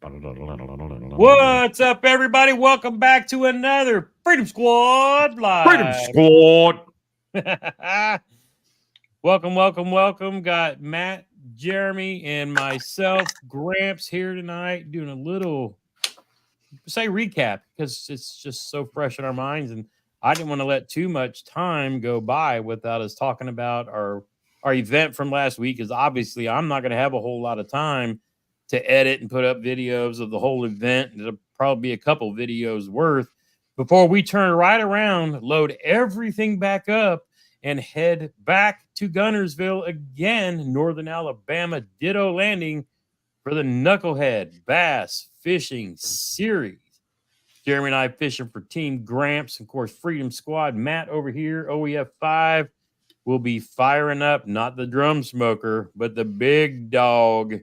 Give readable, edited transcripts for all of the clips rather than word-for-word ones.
What's up, everybody? Welcome back to another Freedom Squad Freedom Live. Squad. welcome. Got Matt, Jeremy, and myself, Gramps, here tonight doing a little, say, recap because it's just so fresh in our minds. And I didn't want to let too much time go by without us talking about our event from last week, because obviously I'm not going to have a whole lot of time to edit and put up videos of the whole event. It'll probably be a couple videos worth before we turn right around, load everything back up, and head back to Gunnersville again, Northern Alabama, Ditto Landing for the Knucklehead Bass Fishing Series. Jeremy and I fishing for Team Gramps, of course, Freedom Squad. Matt over here, OEF 5, will be firing up not the drum smoker, but the big dog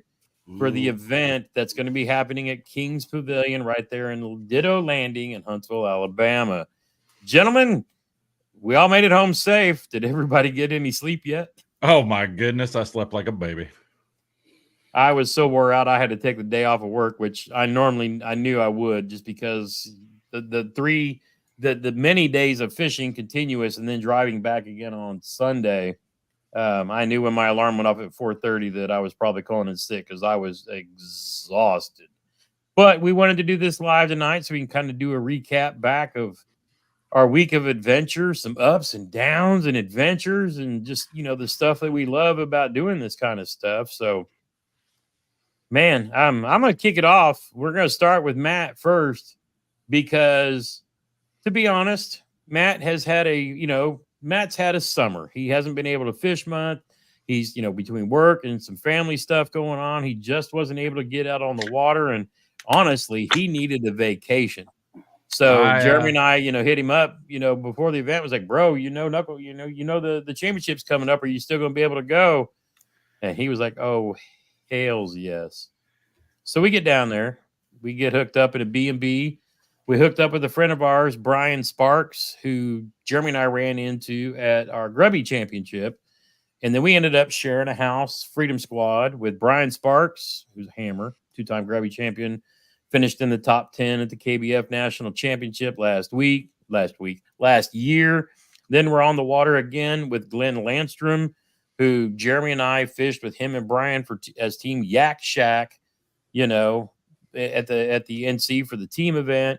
for the event that's going to be happening at King's Pavilion right there in Ditto Landing in Huntsville, Alabama. Gentlemen, we all made it home safe. Did everybody get any sleep yet? Oh my goodness, I slept like a baby. I was so wore out I had to take the day off of work, which I knew I would, just because the many days of fishing continuous and then driving back again on Sunday. I knew when my alarm went off at 4:30 that I was probably calling in sick because I was exhausted. But we wanted to do this live tonight so we can kind of do a recap back of our week of adventure, some ups and downs and adventures, and just, the stuff that we love about doing this kind of stuff. So, man, I'm going to kick it off. We're going to start with Matt first because, to be honest, Matt's had a summer. He hasn't been able to fish much. He's, between work and some family stuff going on, he just wasn't able to get out on the water. And honestly, he needed a vacation. So Jeremy and I, hit him up, before the event, was like, bro, Knuckle, the championship's coming up. Are you still going to be able to go? And he was like, oh, hells yes. So we get down there. We get hooked up at a B&B. We hooked up with a friend of ours, Brian Sparks, who Jeremy and I ran into at our Grubby Championship. And then we ended up sharing a house, Freedom Squad, with Brian Sparks, who's a hammer, two-time Grubby champion, finished in the top 10 at the KBF National Championship last year. Then we're on the water again with Glenn Landstrom, who Jeremy and I fished with him and Brian as Team Yak Shack, at the NC for the team event.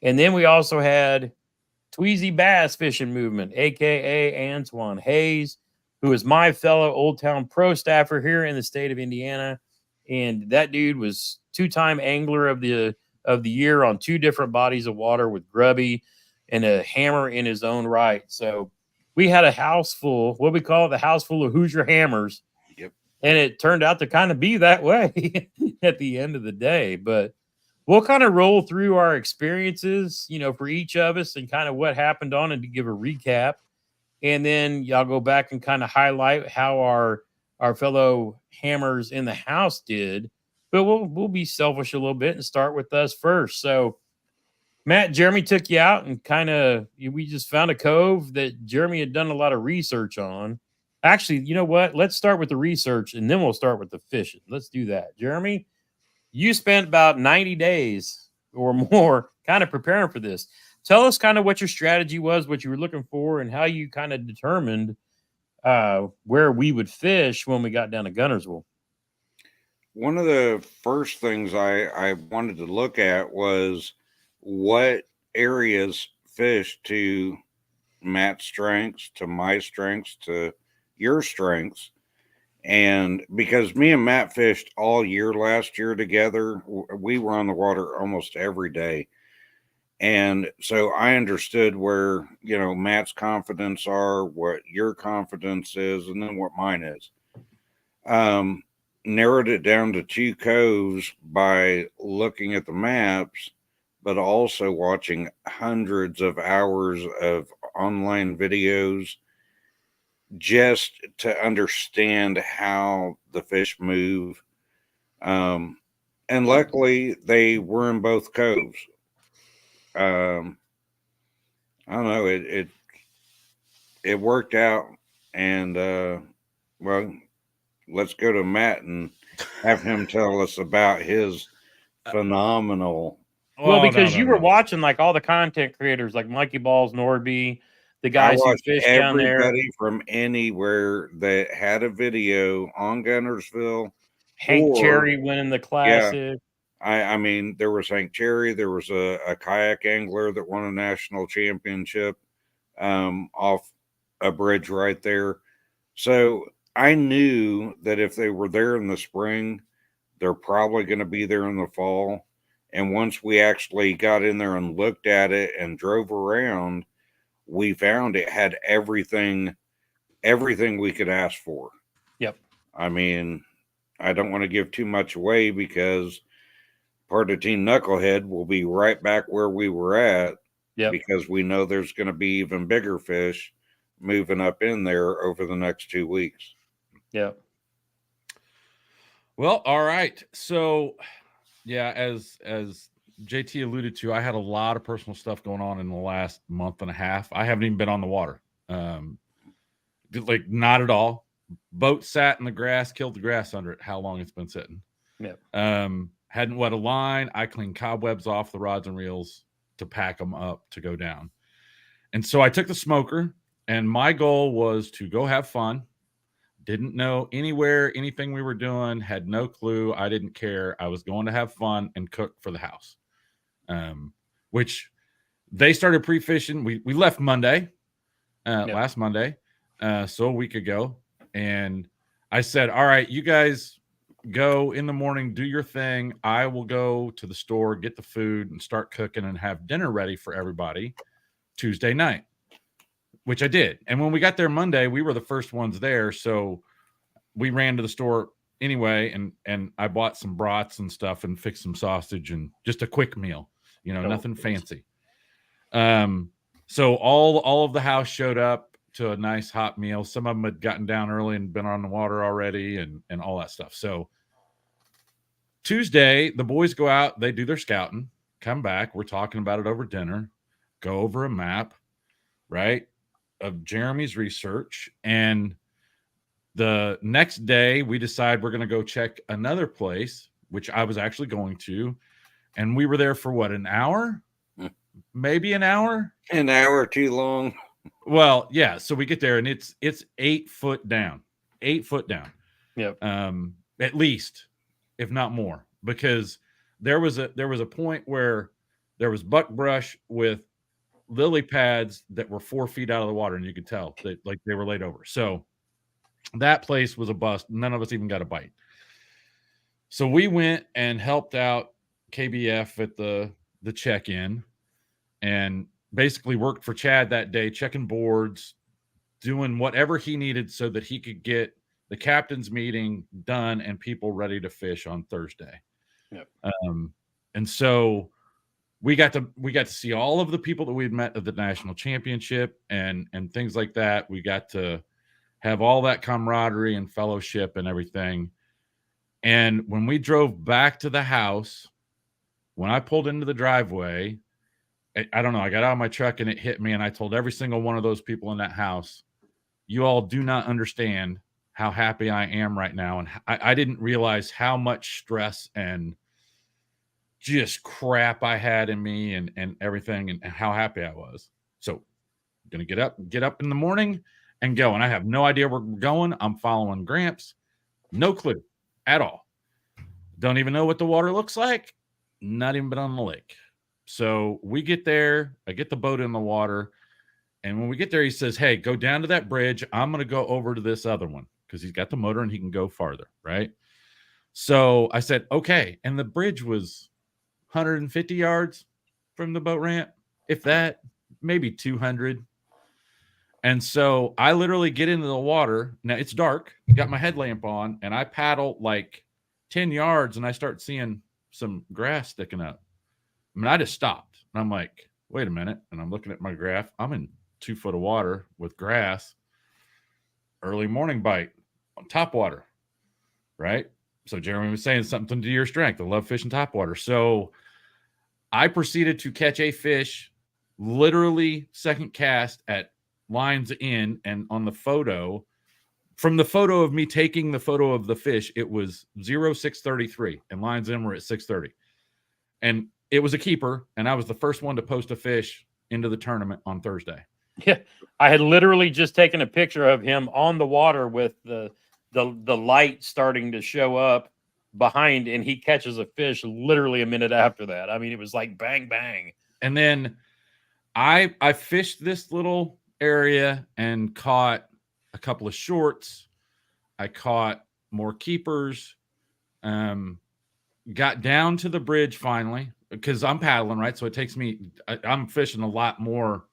And then we also had Tweezy Bass Fishing Movement, a.k.a. Antoine Hayes, who is my fellow Old Town Pro staffer here in the state of Indiana. And that dude was two-time angler of the year on two different bodies of water with Grubby and a hammer in his own right. So we had a house full, what we call it, the house full of Hoosier hammers. Yep. And it turned out to kind of be that way at the end of the day. But we'll kind of roll through our experiences, for each of us and kind of what happened on it to give a recap. And then y'all go back and kind of highlight how our fellow hammers in the house did. But we'll be selfish a little bit and start with us first. So, Matt, Jeremy took you out and we just found a cove that Jeremy had done a lot of research on. Actually, you know what? Let's start with the research and then we'll start with the fishing. Let's do that. Jeremy, you spent about 90 days or more kind of preparing for this. Tell us kind of what your strategy was, what you were looking for, and how you kind of determined where we would fish when we got down to Gunnersville. One of the first things I wanted to look at was what areas fish to Matt's strengths, to my strengths, to your strengths. And because me and Matt fished all year last year together, we were on the water almost every day. And so I understood where, Matt's confidence are, what your confidence is, and then what mine is. Narrowed it down to two coves by looking at the maps, but also watching hundreds of hours of online videos just to understand how the fish move. And luckily, they were in both coves. I don't know. It worked out, and well, let's go to Matt and have him tell us about his phenomenal. Well, Oh, because no, you no, were no. watching like all the content creators like Mikey Balls, Norby, the I guys who watched fish down there. everybody from anywhere that had a video on Guntersville. Hank Or, Cherry winning the classic. I mean, there was Hank Cherry. There was a kayak angler that won a national championship off a bridge right there. So I knew that if they were there in the spring, they're probably going to be there in the fall. And once we actually got in there and looked at it and drove around, we found it had everything we could ask for. Yep. I mean, I don't want to give too much away because part of Team Knucklehead will be right back where we were at. Yep. Because we know there's going to be even bigger fish moving up in there over the next 2 weeks. Yep. Well, all right. So, yeah, as JT alluded to, I had a lot of personal stuff going on in the last month and a half. I haven't even been on the water. Like, not at all. Boat sat in the grass, killed the grass under it. How long it's been sitting. Yep. Hadn't wet a line. I cleaned cobwebs off the rods and reels to pack them up to go down. And so I took the smoker, and my goal was to go have fun. Didn't know anything we were doing, had no clue. I didn't care. I was going to have fun and cook for the house. Which they started pre-fishing. We left Monday, last Monday, so a week ago. And I said, all right, you guys go in the morning, do your thing. I will go to the store, get the food, and start cooking and have dinner ready for everybody Tuesday night, which I did. And when we got there Monday, we were the first ones there. So we ran to the store anyway, and I bought some brats and stuff and fixed some sausage and just a quick meal, nothing fancy. So all of the house showed up to a nice hot meal. Some of them had gotten down early and been on the water already and all that stuff. So Tuesday, the boys go out, they do their scouting, come back. We're talking about it over dinner, go over a map, right, of Jeremy's research. And the next day we decide we're going to go check another place, which I was actually going to. And we were there for what, an hour? Maybe an hour? An hour too long. Well, yeah. So we get there and it's 8 foot down. 8 foot down. Yep. At least, if not more, because there was a point where there was buckbrush with lily pads that were 4 feet out of the water, and you could tell that like they were laid over. So that place was a bust. None of us even got a bite. So we went and helped out KBF at the check-in and basically worked for Chad that day, checking boards, doing whatever he needed so that he could get the captain's meeting done and people ready to fish on Thursday. Yep. And so we got to see all of the people that we'd met at the national championship and things like that. We got to have all that camaraderie and fellowship and everything. And when we drove back to the house, when I pulled into the driveway, I don't know, I got out of my truck and it hit me. And I told every single one of those people in that house, you all do not understand how happy I am right now. And I didn't realize how much stress and just crap I had in me and everything and how happy I was. So I'm going to get up in the morning and go. And I have no idea where we're going. I'm following Gramps. No clue at all. Don't even know what the water looks like. Not even been on the lake. So we get there. I get the boat in the water. And when we get there, he says, hey, go down to that bridge. I'm going to go over to this other one because he's got the motor and he can go farther, right? So I said, okay. And the bridge was 150 yards from the boat ramp, if that, maybe 200. And so I literally get into the water. Now it's dark, got my headlamp on, and I paddle like 10 yards and I start seeing some grass sticking up. I mean, I just stopped and I'm like, wait a minute. And I'm looking at my graph. I'm in 2 foot of water with grass, early morning bite on top water, right? So Jeremy was saying something to your strength. I love fishing top water. So I proceeded to catch a fish, literally second cast at lines in, and on the photo, from the photo of me taking the photo of the fish, it was 0633 and lines in were at 6:30. And it was a keeper, and I was the first one to post a fish into the tournament on Thursday. Yeah, I had literally just taken a picture of him on the water with the light starting to show up behind, and he catches a fish literally a minute after that. I mean, it was like bang, bang. And then I fished this little area and caught a couple of shorts. I caught more keepers. Got down to the bridge finally because I'm paddling, right? So it takes me, I'm fishing a lot more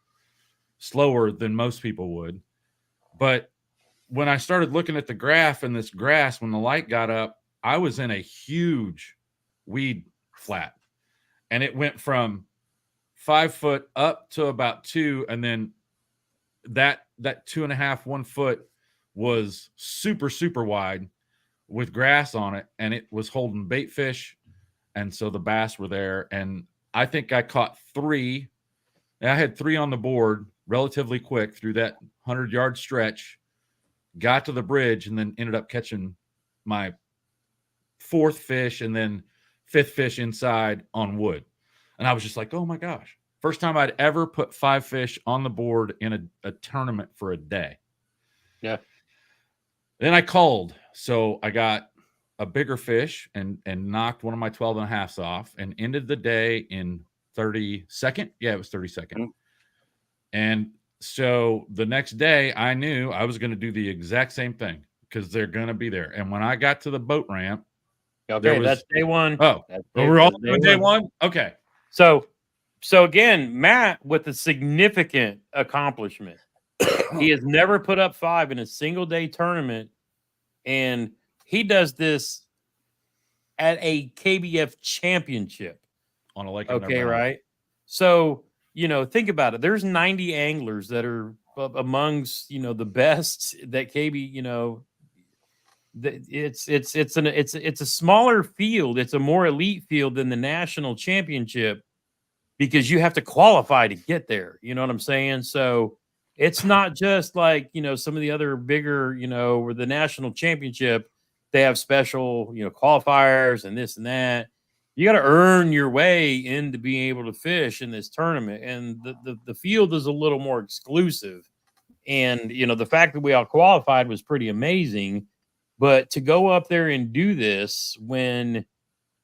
slower than most people would. But when I started looking at the graph and this grass, when the light got up, I was in a huge weed flat. And it went from 5 foot up to about 2. And then that 2.5, 1 foot was super, super wide with grass on it. And it was holding bait fish. And so the bass were there. And I think I caught 3. I had 3 on the board relatively quick through that 100-yard stretch, got to the bridge, and then ended up catching my 4th fish and then 5th fish inside on wood. And I was just like, oh my gosh. First time I'd ever put 5 fish on the board in a tournament for a day. Yeah. Then I called. So I got a bigger fish and knocked one of my 12.5s off and ended the day in 32nd. Yeah, it was 32nd. Mm-hmm. And so the next day I knew I was going to do the exact same thing because they're going to be there. And when I got to the boat ramp, okay, that's day 1. Oh, we're all doing day 1. Okay. So again, Matt with a significant accomplishment. He has never put up 5 in a single day tournament, and he does this at a KBF championship on a lake. Okay, right. So, think about it. There's 90 anglers that are amongst, the best that KB, it's a smaller field. It's a more elite field than the national championship because you have to qualify to get there. You know what I'm saying? So it's not just like, some of the other bigger, where the national championship, they have special, qualifiers and this and that. You got to earn your way into being able to fish in this tournament. And the field is a little more exclusive. And, the fact that we all qualified was pretty amazing. But to go up there and do this when,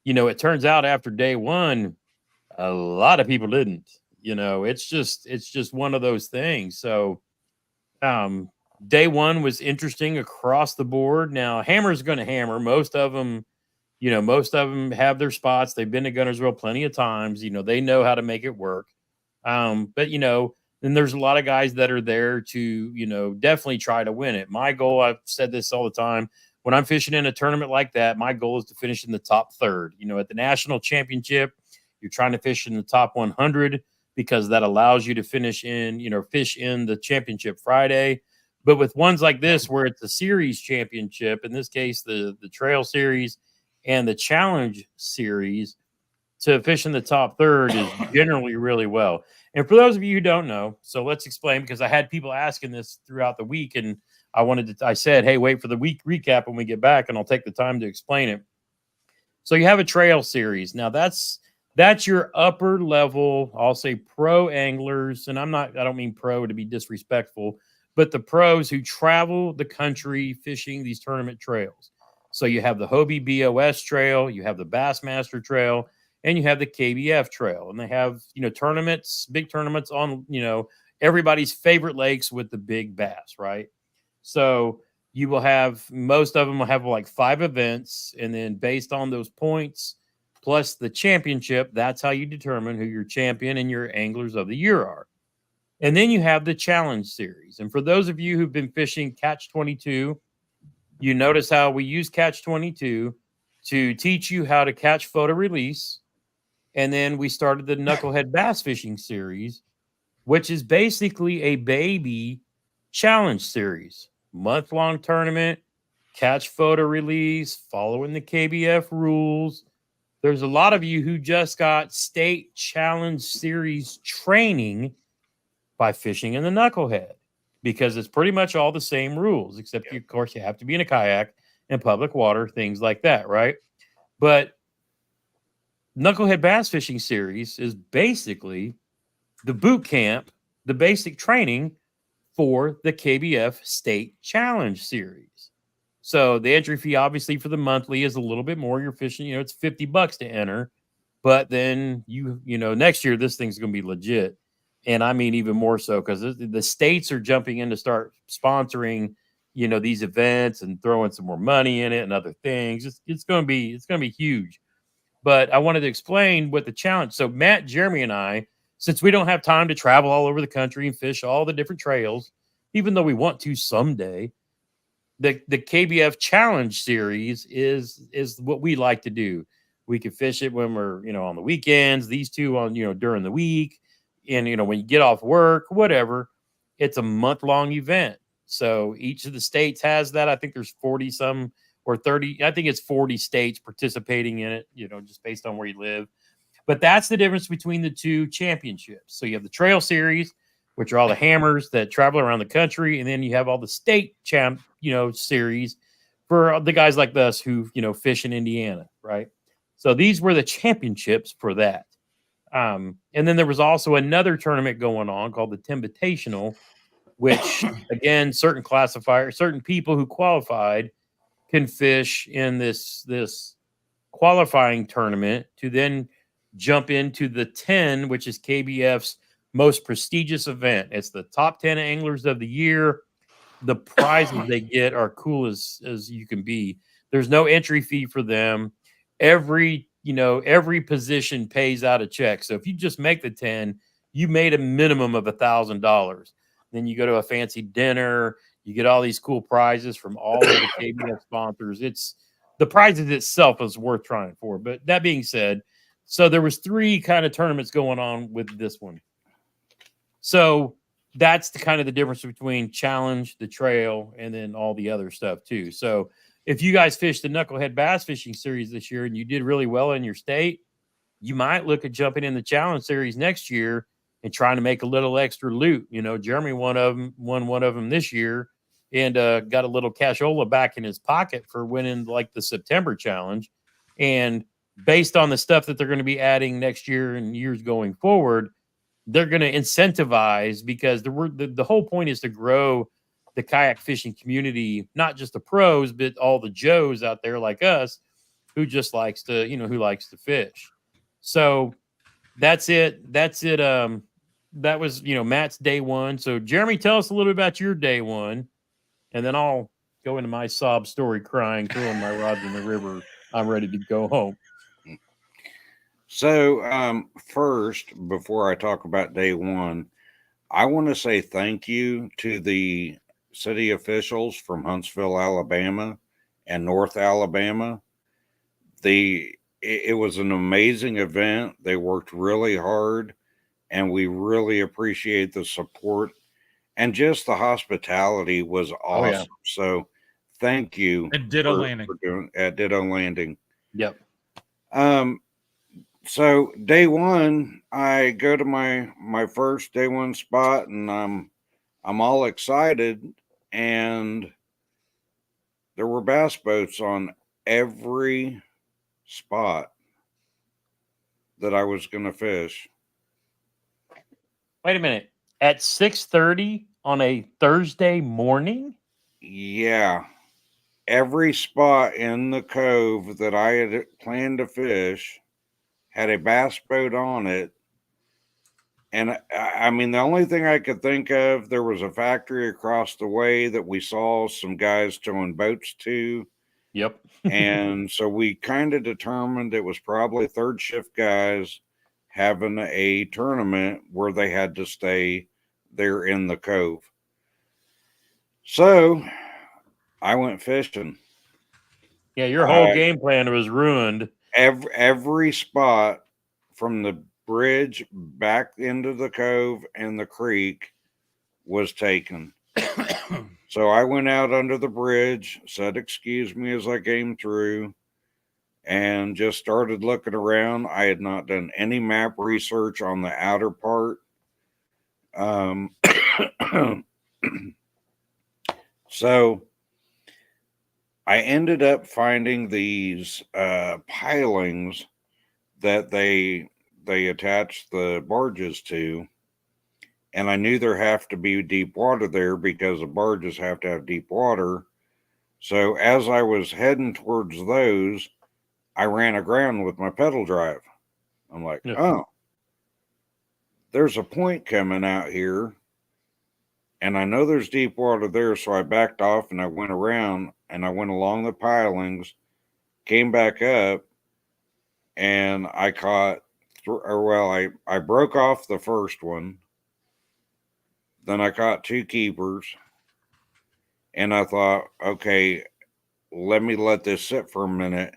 it turns out after day 1, a lot of people didn't. It's just one of those things. So day 1 was interesting across the board. Now, hammer's going to hammer. Most of them have their spots. They've been to Guntersville plenty of times. They know how to make it work. But, then there's a lot of guys that are there to, definitely try to win it. My goal, I've said this all the time, when I'm fishing in a tournament like that, my goal is to finish in the top 3rd. At the national championship, you're trying to fish in the top 100 because that allows you to finish in, fish in the championship Friday. But with ones like this, where it's a series championship, in this case, the trail series and the challenge series, to fish in the top 3rd is generally really well. And for those of you who don't know, so let's explain, because I had people asking this throughout the week, and I said, hey, wait for the week recap when we get back, and I'll take the time to explain it. So you have a trail series. Now that's your upper level, I'll say pro anglers. And I don't mean pro to be disrespectful, but the pros who travel the country fishing these tournament trails. So you have the Hobie BOS trail, you have the Bassmaster trail, and you have the KBF trail. And they have, tournaments, big tournaments on, everybody's favorite lakes with the big bass, right? So you will have, most of them will have like 5 events. And then based on those points, plus the championship, that's how you determine who your champion and your anglers of the year are. And then you have the challenge series. And for those of you who've been fishing Catch 22, you notice how we use Catch 22 to teach you how to catch, photo, release. And then we started the Knucklehead Bass Fishing Series, which is basically a baby challenge series. Month-long tournament, catch, photo, release, following the KBF rules. There's a lot of you who just got state challenge series training by fishing in the Knucklehead, because it's pretty much all the same rules, except of course you have to be in a kayak in public water, things like that, right? But Knucklehead Bass Fishing Series is basically the boot camp, the basic training for the KBF State Challenge Series. So the entry fee, obviously, for the monthly is a little bit more. You're fishing, it's $50 to enter, but then next year this thing's going to be legit, and I mean even more so because the states are jumping in to start sponsoring, these events and throwing some more money in it and other things. It's going to be huge. But I wanted to explain what the challenge. So Matt, Jeremy, and I, since we don't have time to travel all over the country and fish all the different trails, even though we want to someday, the KBF Challenge Series is what we like to do. We can fish it when we're on the weekends. These two on during the week, and when you get off work, whatever. It's a month-long event. So each of the states has that. I think there's 40 some or 30. I think it's 40 states participating in it. Just based on where you live. But that's the difference between the two championships. So you have the Trail Series, which are all the hammers that travel around the country, and then you have all the state series for the guys like us who fish in Indiana, right? So these were the championships for that. And then there was also another tournament going on called the Invitational, which again, certain people who qualified can fish in this qualifying tournament to then jump into the 10, which is KBF's most prestigious event. It's the top 10 anglers of the year. The prizes they get are cool as you can be. There's no entry fee for them. Every position pays out a check. So if you just make the 10, you made a minimum of $1,000. Then you go to a fancy dinner. You get all these cool prizes from all of the KBF sponsors. It's the prizes itself is worth trying for. But that being said, so there was 3 kind of tournaments going on with this one. So that's the kind of the difference between challenge, the trail, and then all the other stuff too. So if you guys fished the Knucklehead Bass Fishing Series this year and you did really well in your state, you might look at jumping in the challenge series next year and trying to make a little extra loot. Jeremy won one of them this year and got a little cashola back in his pocket for winning like the September challenge. And based on the stuff that they're going to be adding next year and years going forward, they're going to incentivize, because the whole point is to grow the kayak fishing community, not just the pros, but all the Joes out there like us who just likes to, who likes to fish. So that's it. That was, Matt's day one. So Jeremy, tell us a little bit about your day one, and then I'll go into my sob story crying, throwing my rods in the river. I'm ready to go home. So, first, before I talk about day one, I want to say thank you to the city officials from Huntsville, Alabama and North Alabama. It was an amazing event. They worked really hard, and we really appreciate the support, and just the hospitality was awesome. Oh, yeah. So thank you. And Ditto Landing. For doing at Ditto Landing. Yep. So day one, I go to my first day one spot, and I'm all excited, and there were bass boats on every spot that I was going to fish. Wait a minute. At 6:30 on a Thursday morning? Yeah. Every spot in the cove that I had planned to fish had a bass boat on it. And I mean, the only thing I could think of, there was a factory across the way that we saw some guys towing boats to. Yep. And so we kind of determined it was probably third shift guys having a tournament where they had to stay there in the cove. So I went fishing. Yeah, your whole game plan was ruined. Every spot from the bridge back into the cove and the creek was taken. So I went out under the bridge, said excuse me as I came through, and just started looking around. I had not done any map research on the outer part. So I ended up finding these pilings that they attach the barges to. And I knew there have to be deep water there because the barges have to have deep water. So as I was heading towards those, I ran aground with my pedal drive. I'm like, Yeah. oh, there's a point coming out here. And I know there's deep water there. So I backed off and I went around and I went along the pilings, came back up, and I caught, I broke off the first one. Then I caught 2 keepers. And I thought, okay, let me let this sit for a minute.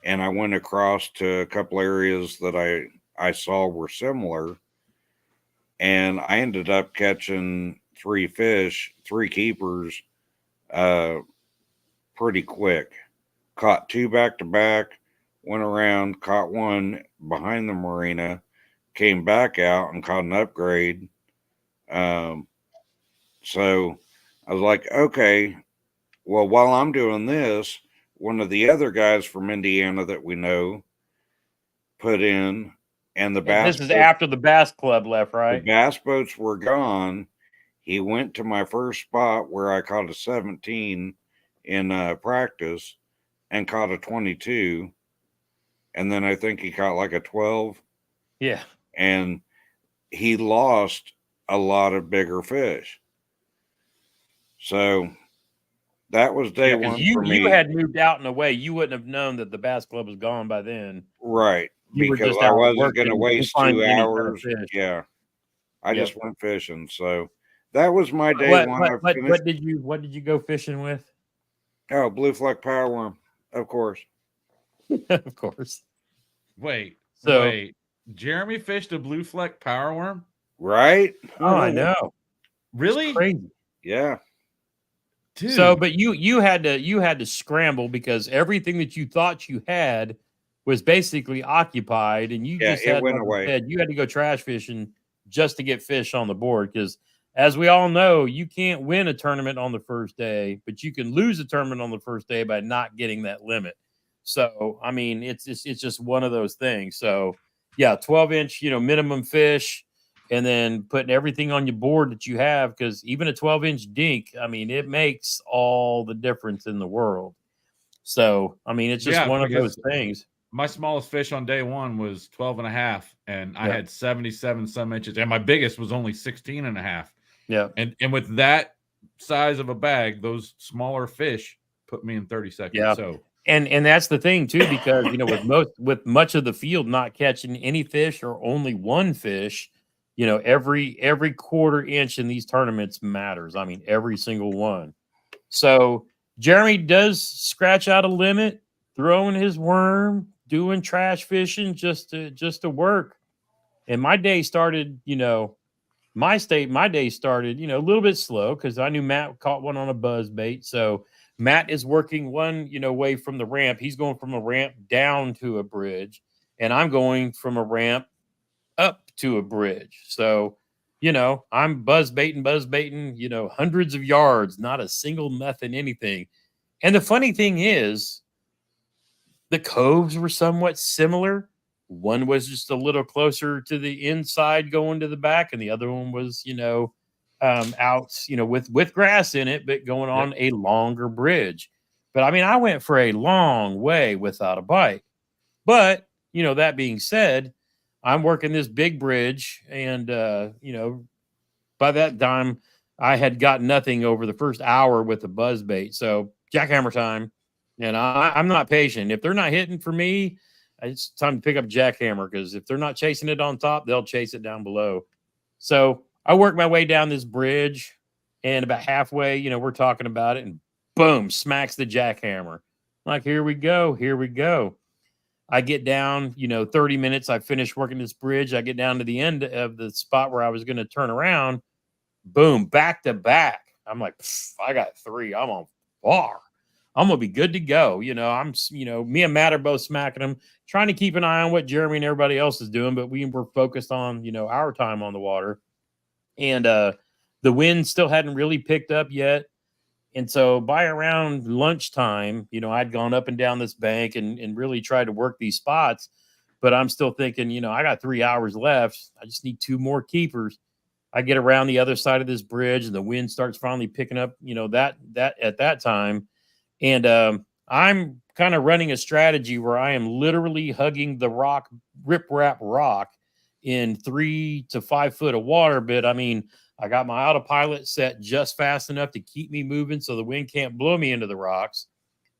And I went across to a couple areas that I saw were similar. And I ended up catching 3 fish, 3 keepers, pretty quick. Caught 2 back to back, went around, caught 1 behind the marina, came back out and caught an upgrade. So I was like, okay, well, while I'm doing this, one of the other guys from Indiana that we know put in, and the bass. This is after the Bass Club left, right? The bass boats were gone. He went to my first spot where I caught a 17 in practice and caught a 22. And then I think he caught like a 12. Yeah. And he lost a lot of bigger fish. So that was day one for me. You had moved out and away. You wouldn't have known that the Bass Club was gone by then. Right. You because just I wasn't going to waste 2 hours. Kind of yeah. I just went fishing. So that was my day one. What did you go fishing with? Oh, blue fleck power worm, of course. Of course. Wait. Jeremy fished a blue fleck power worm? Right? Oh, I know. Really? It's crazy. Yeah. Dude. So, but you had to scramble because everything that you thought you had was basically occupied, and you just had, went away. You had to go trash fishing just to get fish on the board. Because as we all know, you can't win a tournament on the first day, but you can lose a tournament on the first day by not getting that limit. So, I mean, it's just one of those things. So, yeah, 12-inch, minimum fish. And then putting everything on your board that you have, because even a 12-inch dink, I mean, it makes all the difference in the world. So, I mean, it's just one of those things. My smallest fish on day one was 12 and a half, and I had 77 some inches, and my biggest was only 16 and a half. Yeah. And with that size of a bag, those smaller fish put me in 30 seconds. Yeah. So and that's the thing too, because with much of the field not catching any fish or only one fish, every quarter inch in these tournaments matters. I mean, every single one. So Jeremy does scratch out a limit, throwing his worm, doing trash fishing just to work. And my day started, my day started, a little bit slow because I knew Matt caught one on a buzz bait. So Matt is working one, way from the ramp. He's going from a ramp down to a bridge, and I'm going from a ramp up to a bridge. So, I'm buzz baiting, hundreds of yards, not a single nothing, anything. And the funny thing is, the coves were somewhat similar. One was just a little closer to the inside going to the back, and the other one was, out, with grass in it, but going on a longer bridge. But I mean, I went for a long way without a bite. But, that being said, I'm working this big bridge, and by that time I had got nothing over the first hour with the buzz bait. So jackhammer time, and I'm not patient. If they're not hitting for me, it's time to pick up jackhammer, because if they're not chasing it on top, they'll chase it down below. So I work my way down this bridge, and about halfway, we're talking about it, and boom, smacks the jackhammer. Like, here we go. I get down, 30 minutes. I finish working this bridge. I get down to the end of the spot where I was going to turn around. Boom, back to back. I'm like, I got 3. I'm on far. I'm going to be good to go. Me and Matt are both smacking them, trying to keep an eye on what Jeremy and everybody else is doing. But we were focused on, our time on the water. And the wind still hadn't really picked up yet. And so by around lunchtime, I'd gone up and down this bank and really tried to work these spots. but I'm still thinking, you know, I got 3 hours left. I just need 2 more keepers. I get around the other side of this bridge and the wind starts finally picking up, you know, that at that time. And I'm kind of running a strategy where I am literally hugging the rock, riprap rock in 3 to 5 foot of water. But I mean, I got my autopilot set just fast enough to keep me moving so the wind can't blow me into the rocks.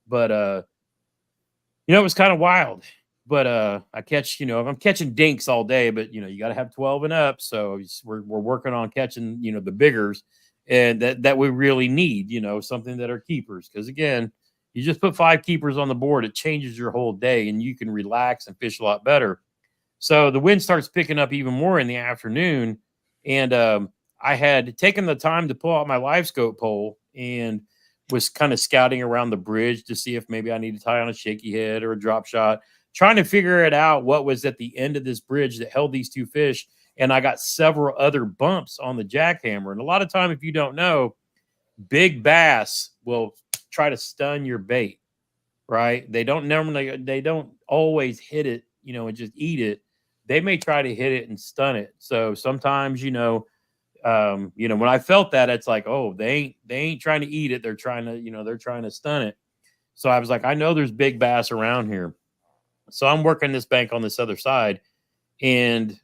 But you know, it was kind of wild. But I catch, you know, I'm catching dinks all day, but you know, you got to have 12 and up. So we're working on catching, you know, the biggers, and that we really need, you know, something that are keepers. Because again, you just put 5 keepers on the board, it changes your whole day, and you can relax and fish a lot better. So the wind starts picking up even more in the afternoon, and I had taken the time to pull out my live scope pole and was kind of scouting around the bridge to see if maybe I need to tie on a shaky head or a drop shot, trying to figure it out what was at the end of this bridge that held these 2 fish. And I got several other bumps on the jackhammer. And a lot of time, if you don't know, big bass will try to stun your bait, right? They don't always hit it, you know, and just eat it. They may try to hit it and stun it. So sometimes, you know, when I felt that, it's like, oh, they ain't trying to eat it. They're trying to, you know, they're trying to stun it. So I was like, I know there's big bass around here. So I'm working this bank on this other side, and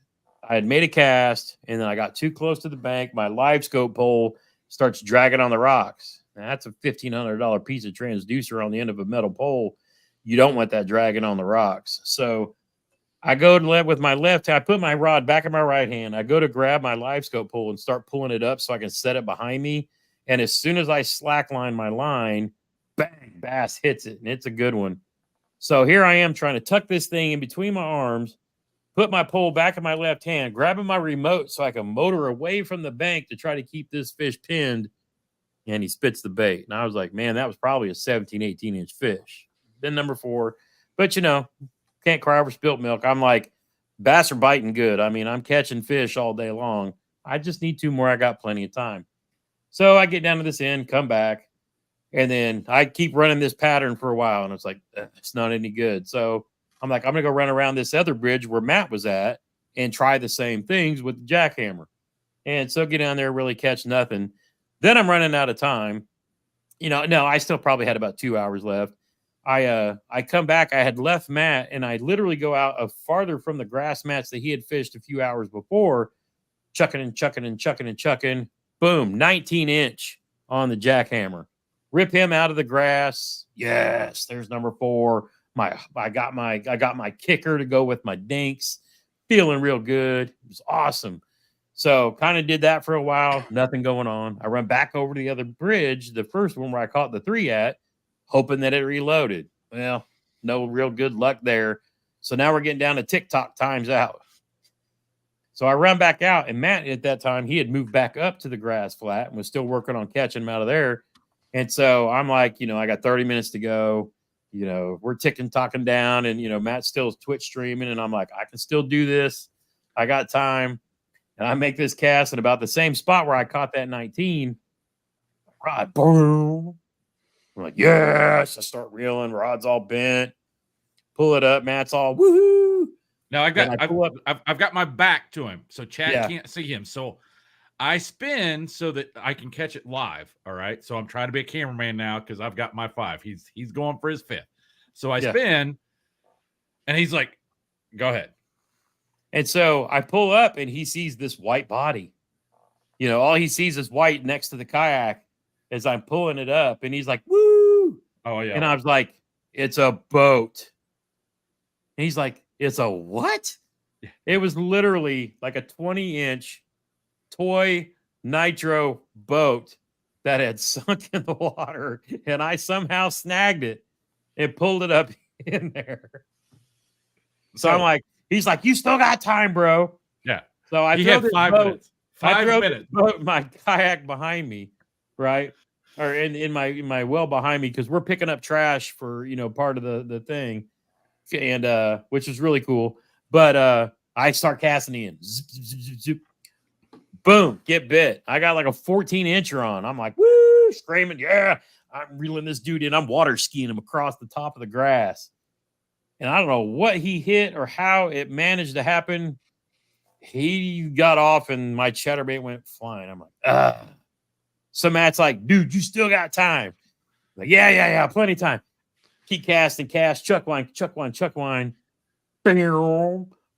I had made a cast, and then I got too close to the bank. My live scope pole starts dragging on the rocks. Now, that's a $1,500 piece of transducer on the end of a metal pole. You don't want that dragging on the rocks. So I go to with my left hand, I put my rod back in my right hand. I go to grab my live scope pole and start pulling it up so I can set it behind me. And as soon as I slackline my line, bang, bass hits it, and it's a good one. So here I am trying to tuck this thing in between my arms, put my pole back in my left hand, grabbing my remote so I can motor away from the bank to try to keep this fish pinned, and he spits the bait. And I was like, man, that was probably a 17, 18-inch fish. Then number 4. But, you know, can't cry over spilt milk. I'm like, bass are biting good. I mean, I'm catching fish all day long. I just need 2 more. I got plenty of time. So I get down to this end, come back, and then I keep running this pattern for a while, and it's like, it's not any good. So I'm like, I'm going to go run around this other bridge where Matt was at and try the same things with the jackhammer. And so get down there, really catch nothing. Then I'm running out of time. You know, no, I still probably had about 2 hours left. I come back. I had left Matt, and I literally go out farther from the grass mats that he had fished a few hours before, chucking and chucking and chucking and chucking. Boom, 19-inch on the jackhammer. Rip him out of the grass. Yes, there's number 4. I got my kicker to go with my dinks. Feeling real good. It was awesome. So kind of did that for a while. Nothing going on. I run back over to the other bridge, the first one where I caught the 3 at, hoping that it reloaded. Well, no real good luck there. So now we're getting down to TikTok times out. So I run back out, and Matt at that time, he had moved back up to the grass flat and was still working on catching him out of there. And so I'm like, you know, I got 30 minutes to go. You know, we're talking down, and, you know, Matt's still Twitch streaming, and I'm like, I can still do this. I got time. And I make this cast in about the same spot where I caught that 19. Rod, boom. I'm like, yes. I start reeling. Rod's all bent. Pull it up. Matt's all woohoo. Now I've got my back to him, so Chad can't see him. So I spin so that I can catch it live. All right. So I'm trying to be a cameraman now because I've got my 5. He's going for his 5th. So I spin, and he's like, go ahead. And so I pull up, and he sees this white body. You know, all he sees is white next to the kayak as I'm pulling it up, and he's like, woo. Oh, yeah. And I was like, it's a boat. And he's like, it's a what? It was literally like a 20-inch toy nitro boat that had sunk in the water, and I somehow snagged it and pulled it up in there. So I'm like, he's like, you still got time, bro. Yeah. So I had 5 minutes. 5 minutes. My kayak behind me, right? Or in my well behind me, because we're picking up trash for, you know, part of the thing. And which is really cool. But I start casting in. Zip, zip, zip, zip. Boom, get bit. I got like a 14-incher on. I'm like, woo, screaming, yeah. I'm reeling this dude in. I'm water skiing him across the top of the grass. And I don't know what he hit or how it managed to happen. He got off and my chatterbait went flying. I'm like, ah. So Matt's like, dude, you still got time. I'm like, yeah, plenty of time. Keep casting, chuck line.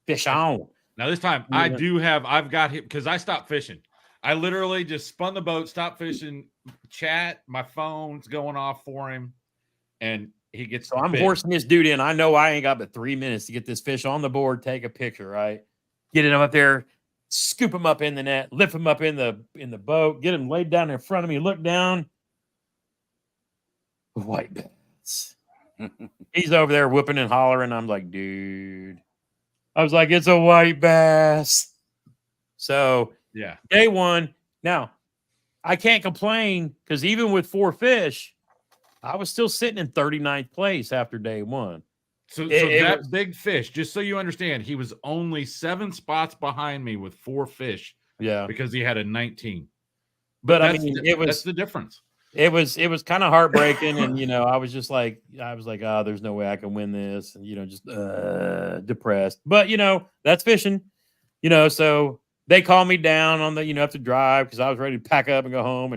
Fish on. Now this time I've got him because I stopped fishing. I literally just spun the boat, stopped fishing, chat, my phone's going off for him, and he gets. So I'm horsing this dude in. I know I ain't got but 3 minutes to get this fish on the board, take a picture, right? Get him up there, scoop him up in the net, lift him up in the boat, get him laid down in front of me, look down. White bass. He's over there whooping and hollering. I'm like, dude. I was like, it's a white bass. So yeah, day one. Now, I can't complain because even with 4 fish, I was still sitting in 39th place after day one. So that was, big fish, just so you understand, he was only 7 spots behind me with 4 fish. Yeah. Because he had a 19. But I mean, that's the difference. It was kind of heartbreaking. And, I was like, oh, there's no way I can win this. And, just depressed. But, that's fishing, so they called me down on the, have to drive because I was ready to pack up and go home.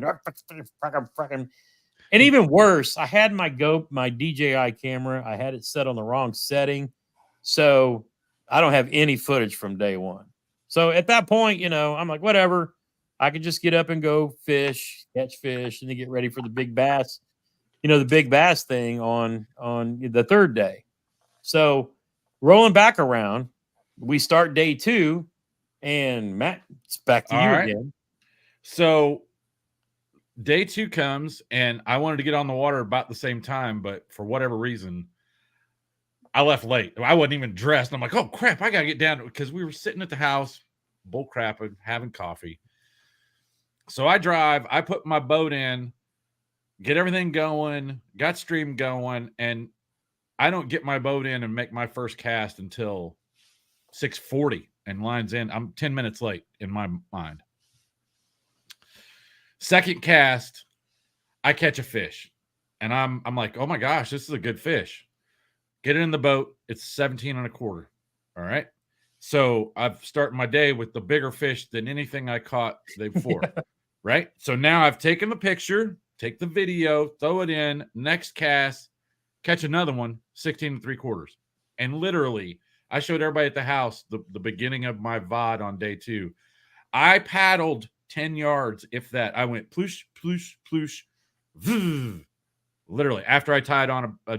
And even worse, I had my DJI camera. I had it set on the wrong setting. So I don't have any footage from day one. So at that point, I'm like, whatever. I could just get up and go fish, catch fish, and then get ready for the big bass, the big bass thing on the third day. So rolling back around, we start day 2, and Matt, it's back to you again. So day 2 comes, and I wanted to get on the water about the same time, but for whatever reason, I left late. I wasn't even dressed. And I'm like, oh, crap, I got to get down because we were sitting at the house, bull crapping, having coffee. So I drive, I put my boat in, get everything going, got stream going, and I don't get my boat in and make my first cast until 6:40 and lines in. I'm 10 minutes late in my mind. Second cast, I catch a fish, and I'm like, oh my gosh, this is a good fish. Get it in the boat. It's 17 1/4. All right. So I've started my day with the bigger fish than anything I caught the day before. Right. So now I've taken the picture, take the video, throw it in, next cast, catch another one, 16 3/4. And literally, I showed everybody at the house the beginning of my VOD on day 2. I paddled 10 yards, if that. I went ploosh, ploosh, ploosh, vroom, literally, after I tied on a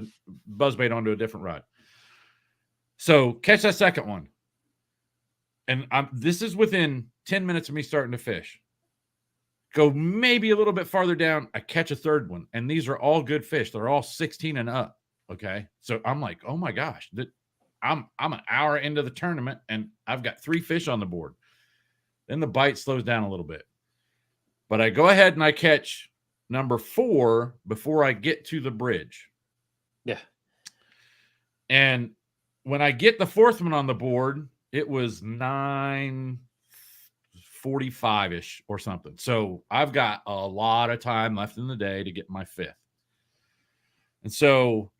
buzzbait onto a different rod. So catch that second one. And this is within 10 minutes of me starting to fish. Go maybe a little bit farther down, I catch a third one. And these are all good fish. They're all 16 and up. Okay. So I'm like, oh my gosh, I'm an hour into the tournament and I've got 3 fish on the board. Then the bite slows down a little bit. But I go ahead and I catch number 4 before I get to the bridge. Yeah. And when I get the 4th one on the board, it was 9:45-ish or something. So I've got a lot of time left in the day to get my 5th. And so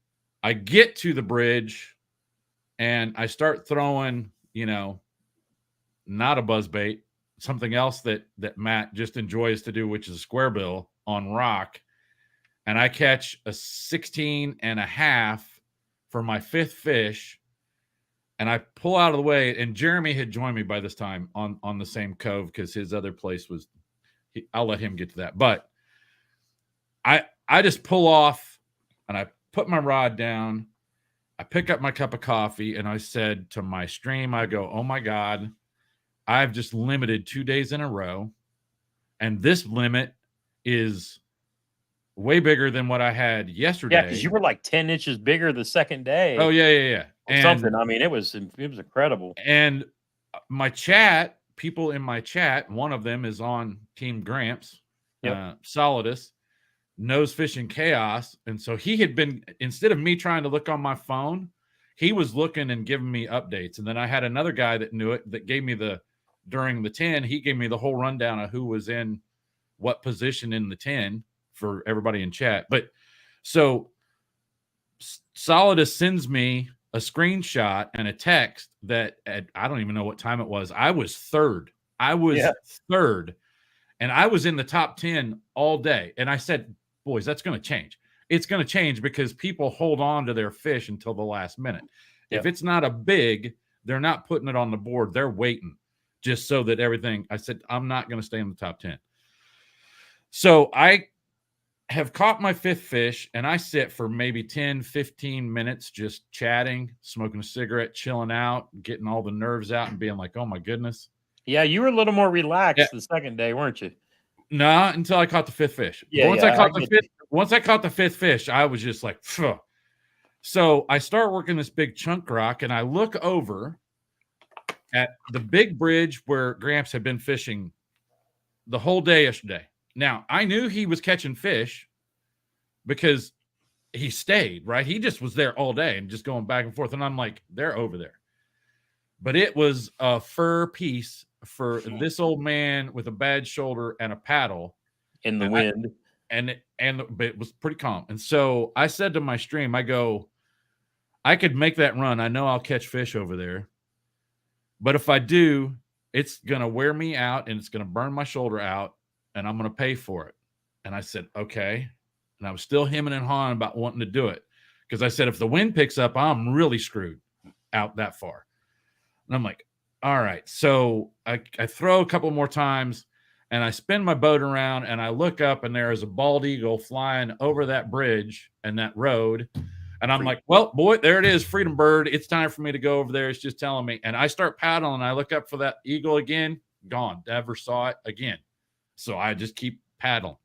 I get to the bridge and I start throwing, not a buzzbait, something else that Matt just enjoys to do, which is a square bill on rock. And I catch a 16 1/2 for my 5th fish. And I pull out of the way, and Jeremy had joined me by this time on the same cove because his other place was, I'll let him get to that. But I just pull off, and I put my rod down. I pick up my cup of coffee, and I said to my stream, I go, oh, my God, I've just limited 2 days in a row. And this limit is way bigger than what I had yesterday. Yeah, because you were like 10 inches bigger the second day. Oh, yeah. And something. I mean, it was incredible. And my chat, people in my chat, one of them is on Team Gramps, Solidus, knows Fishing Chaos. And so he had been, instead of me trying to look on my phone, he was looking and giving me updates. And then I had another guy that knew it, that gave me during the 10, he gave me the whole rundown of who was in what position in the 10 for everybody in chat. But so Solidus sends me a screenshot and a text that I don't even know what time it was. I was third. Third. And I was in the top 10 all day. And I said, boys, that's going to change. It's going to change because people hold on to their fish until the last minute. If it's not a big, they're not putting it on the board. They're waiting just so that everything. I said, I'm not going to stay in the top 10. So I have caught my 5th fish, and I sit for maybe 10, 15 minutes just chatting, smoking a cigarette, chilling out, getting all the nerves out and being like, oh, my goodness. Yeah, you were a little more relaxed the second day, weren't you? Nah, until I caught the 5th fish. Once I caught the 5th fish, I was just like, phew. So I start working this big chunk rock, and I look over at the big bridge where Gramps had been fishing the whole day yesterday. Now, I knew he was catching fish because he stayed, right? He just was there all day and just going back and forth. And I'm like, they're over there. But it was a fur piece for this old man with a bad shoulder and a paddle. In the wind. But it was pretty calm. And so I said to my stream, I go, I could make that run. I know I'll catch fish over there. But if I do, it's going to wear me out and it's going to burn my shoulder out and I'm going to pay for it. And I said, okay. And I was still hemming and hawing about wanting to do it. Because I said, if the wind picks up, I'm really screwed out that far. And I'm like, all right. So I throw a couple more times and I spin my boat around and I look up and there is a bald eagle flying over that bridge and that road. And I'm like, well, boy, there it is, Freedom Bird. It's time for me to go over there. It's just telling me. And I start paddling. And I look up for that eagle again. Gone. Never saw it again. So I just keep paddling.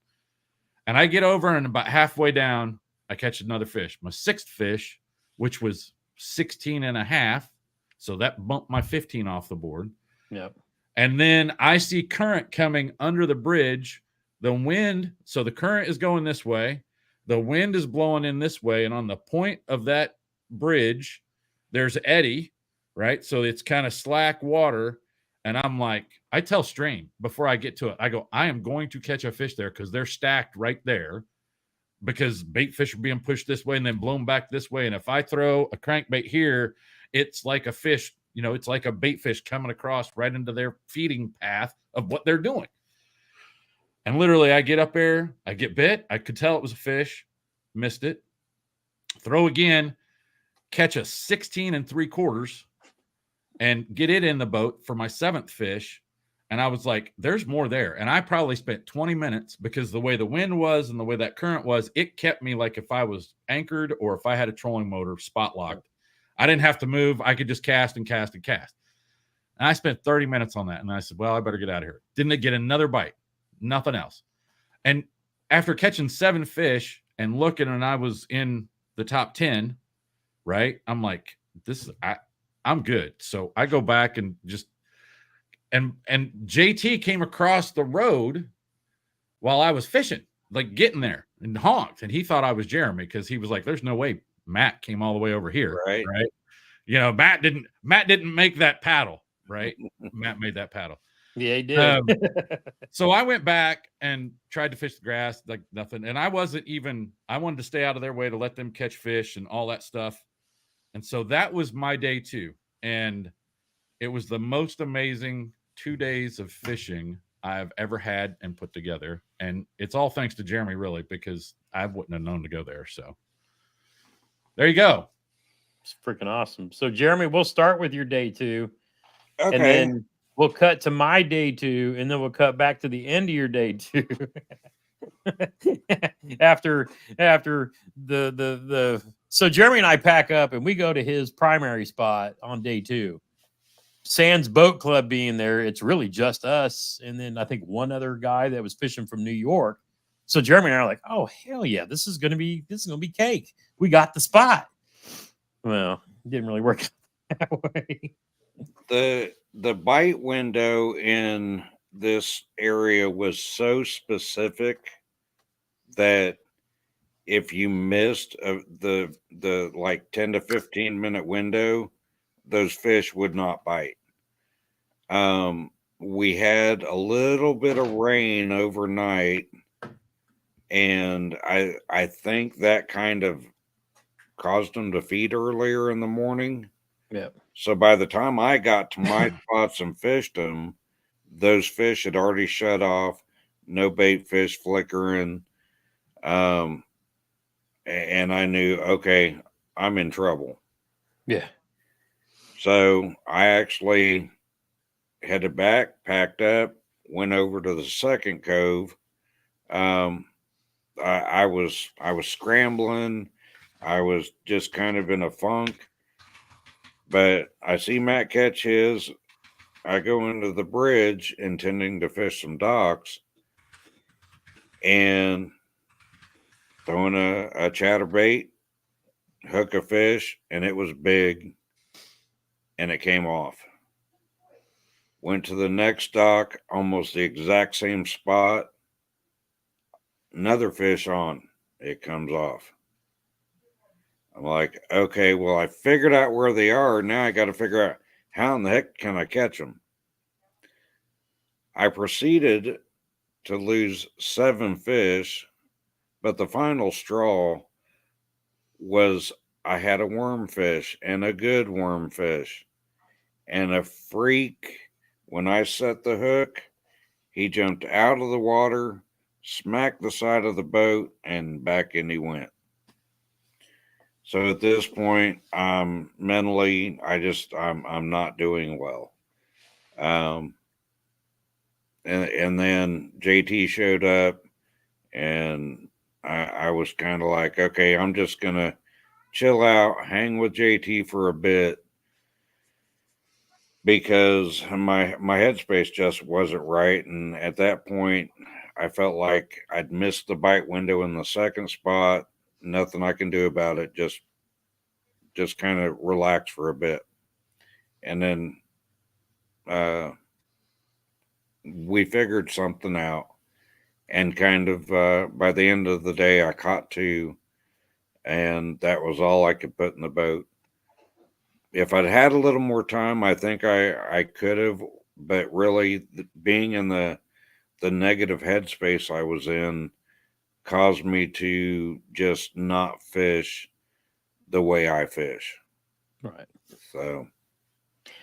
And I get over and about halfway down, I catch another fish. My 6th fish, which was 16 and a half. So that bumped my 15 off the board. Yep. And then I see current coming under the bridge. The wind, so the current is going this way. The wind is blowing in this way. And on the point of that bridge, there's eddy, right? So it's kind of slack water. And I'm like, I tell Strain before I get to it, I go, I am going to catch a fish there because they're stacked right there because bait fish are being pushed this way and then blown back this way. And if I throw a crankbait here, it's like a fish, it's like a bait fish coming across right into their feeding path of what they're doing. And literally I get up there, I get bit. I could tell it was a fish, missed it. Throw again, catch a 16 3/4 and get it in the boat for my 7th fish. And I was like, there's more there. And I probably spent 20 minutes because the way the wind was and the way that current was, it kept me like if I was anchored or if I had a trolling motor spot locked. I didn't have to move. I could just cast and cast and cast. And I spent 30 minutes on that. And I said, well, I better get out of here. Didn't get another bite. Nothing else. And after catching 7 fish and looking, and I was in the top 10, right? I'm like, I'm good. So I go back and just, and JT came across the road while I was fishing, like getting there and honked. And he thought I was Jeremy because he was like, there's no way Matt came all the way over here. Right. Matt didn't make that paddle. Right. Matt made that paddle. Yeah, he did. So I went back and tried to fish the grass, like nothing. And I wanted to stay out of their way to let them catch fish and all that stuff. And so that was my day 2. And it was the most amazing 2 days of fishing I've ever had and put together. And it's all thanks to Jeremy, really, because I wouldn't have known to go there. So there you go. It's freaking awesome. So, Jeremy, we'll start with your day 2. Okay. And then we'll cut to my day 2, and then we'll cut back to the end of your day 2. after the so Jeremy and I pack up and we go to his primary spot on day 2. Sands Boat Club being there, it's really just us, and then I think one other guy that was fishing from New York. So Jeremy and I are like, "Oh hell yeah, this is gonna be cake. We got the spot." Well, it didn't really work that way. The bite window in this area was so specific that if you missed the like 10 to 15 minute window, those fish would not bite. We had a little bit of rain overnight, and I think that kind of caused them to feed earlier in the morning. Yeah. So by the time I got to my spots and fished them, those fish had already shut off, no bait fish flickering. And I knew, okay, I'm in trouble. Yeah. So I actually headed back, packed up, went over to the second cove. I was scrambling. I was just kind of in a funk. But I see Matt catch his. I go into the bridge intending to fish some docks and throwing a chatterbait, hook a fish, and it was big and it came off. Went to the next dock, almost the exact same spot. Another fish on, it comes off. I'm like, okay, well, I figured out where they are. Now I got to figure out how in the heck can I catch them. I proceeded to lose 7 fish, but the final straw was I had a wormfish and a good wormfish and a freak. When I set the hook, he jumped out of the water, smacked the side of the boat, and back in he went. So at this point, mentally, I'm not doing well. And then JT showed up, and I was kind of like, okay, I'm just gonna chill out, hang with JT for a bit, because my headspace just wasn't right. And at that point, I felt like I'd missed the bite window in the second spot. Nothing I can do about it. Just kind of relax for a bit. And then we figured something out. And kind of by the end of the day, I caught 2. And that was all I could put in the boat. If I'd had a little more time, I think I could have. But really, being in the negative headspace I was in caused me to just not fish the way I fish. Right.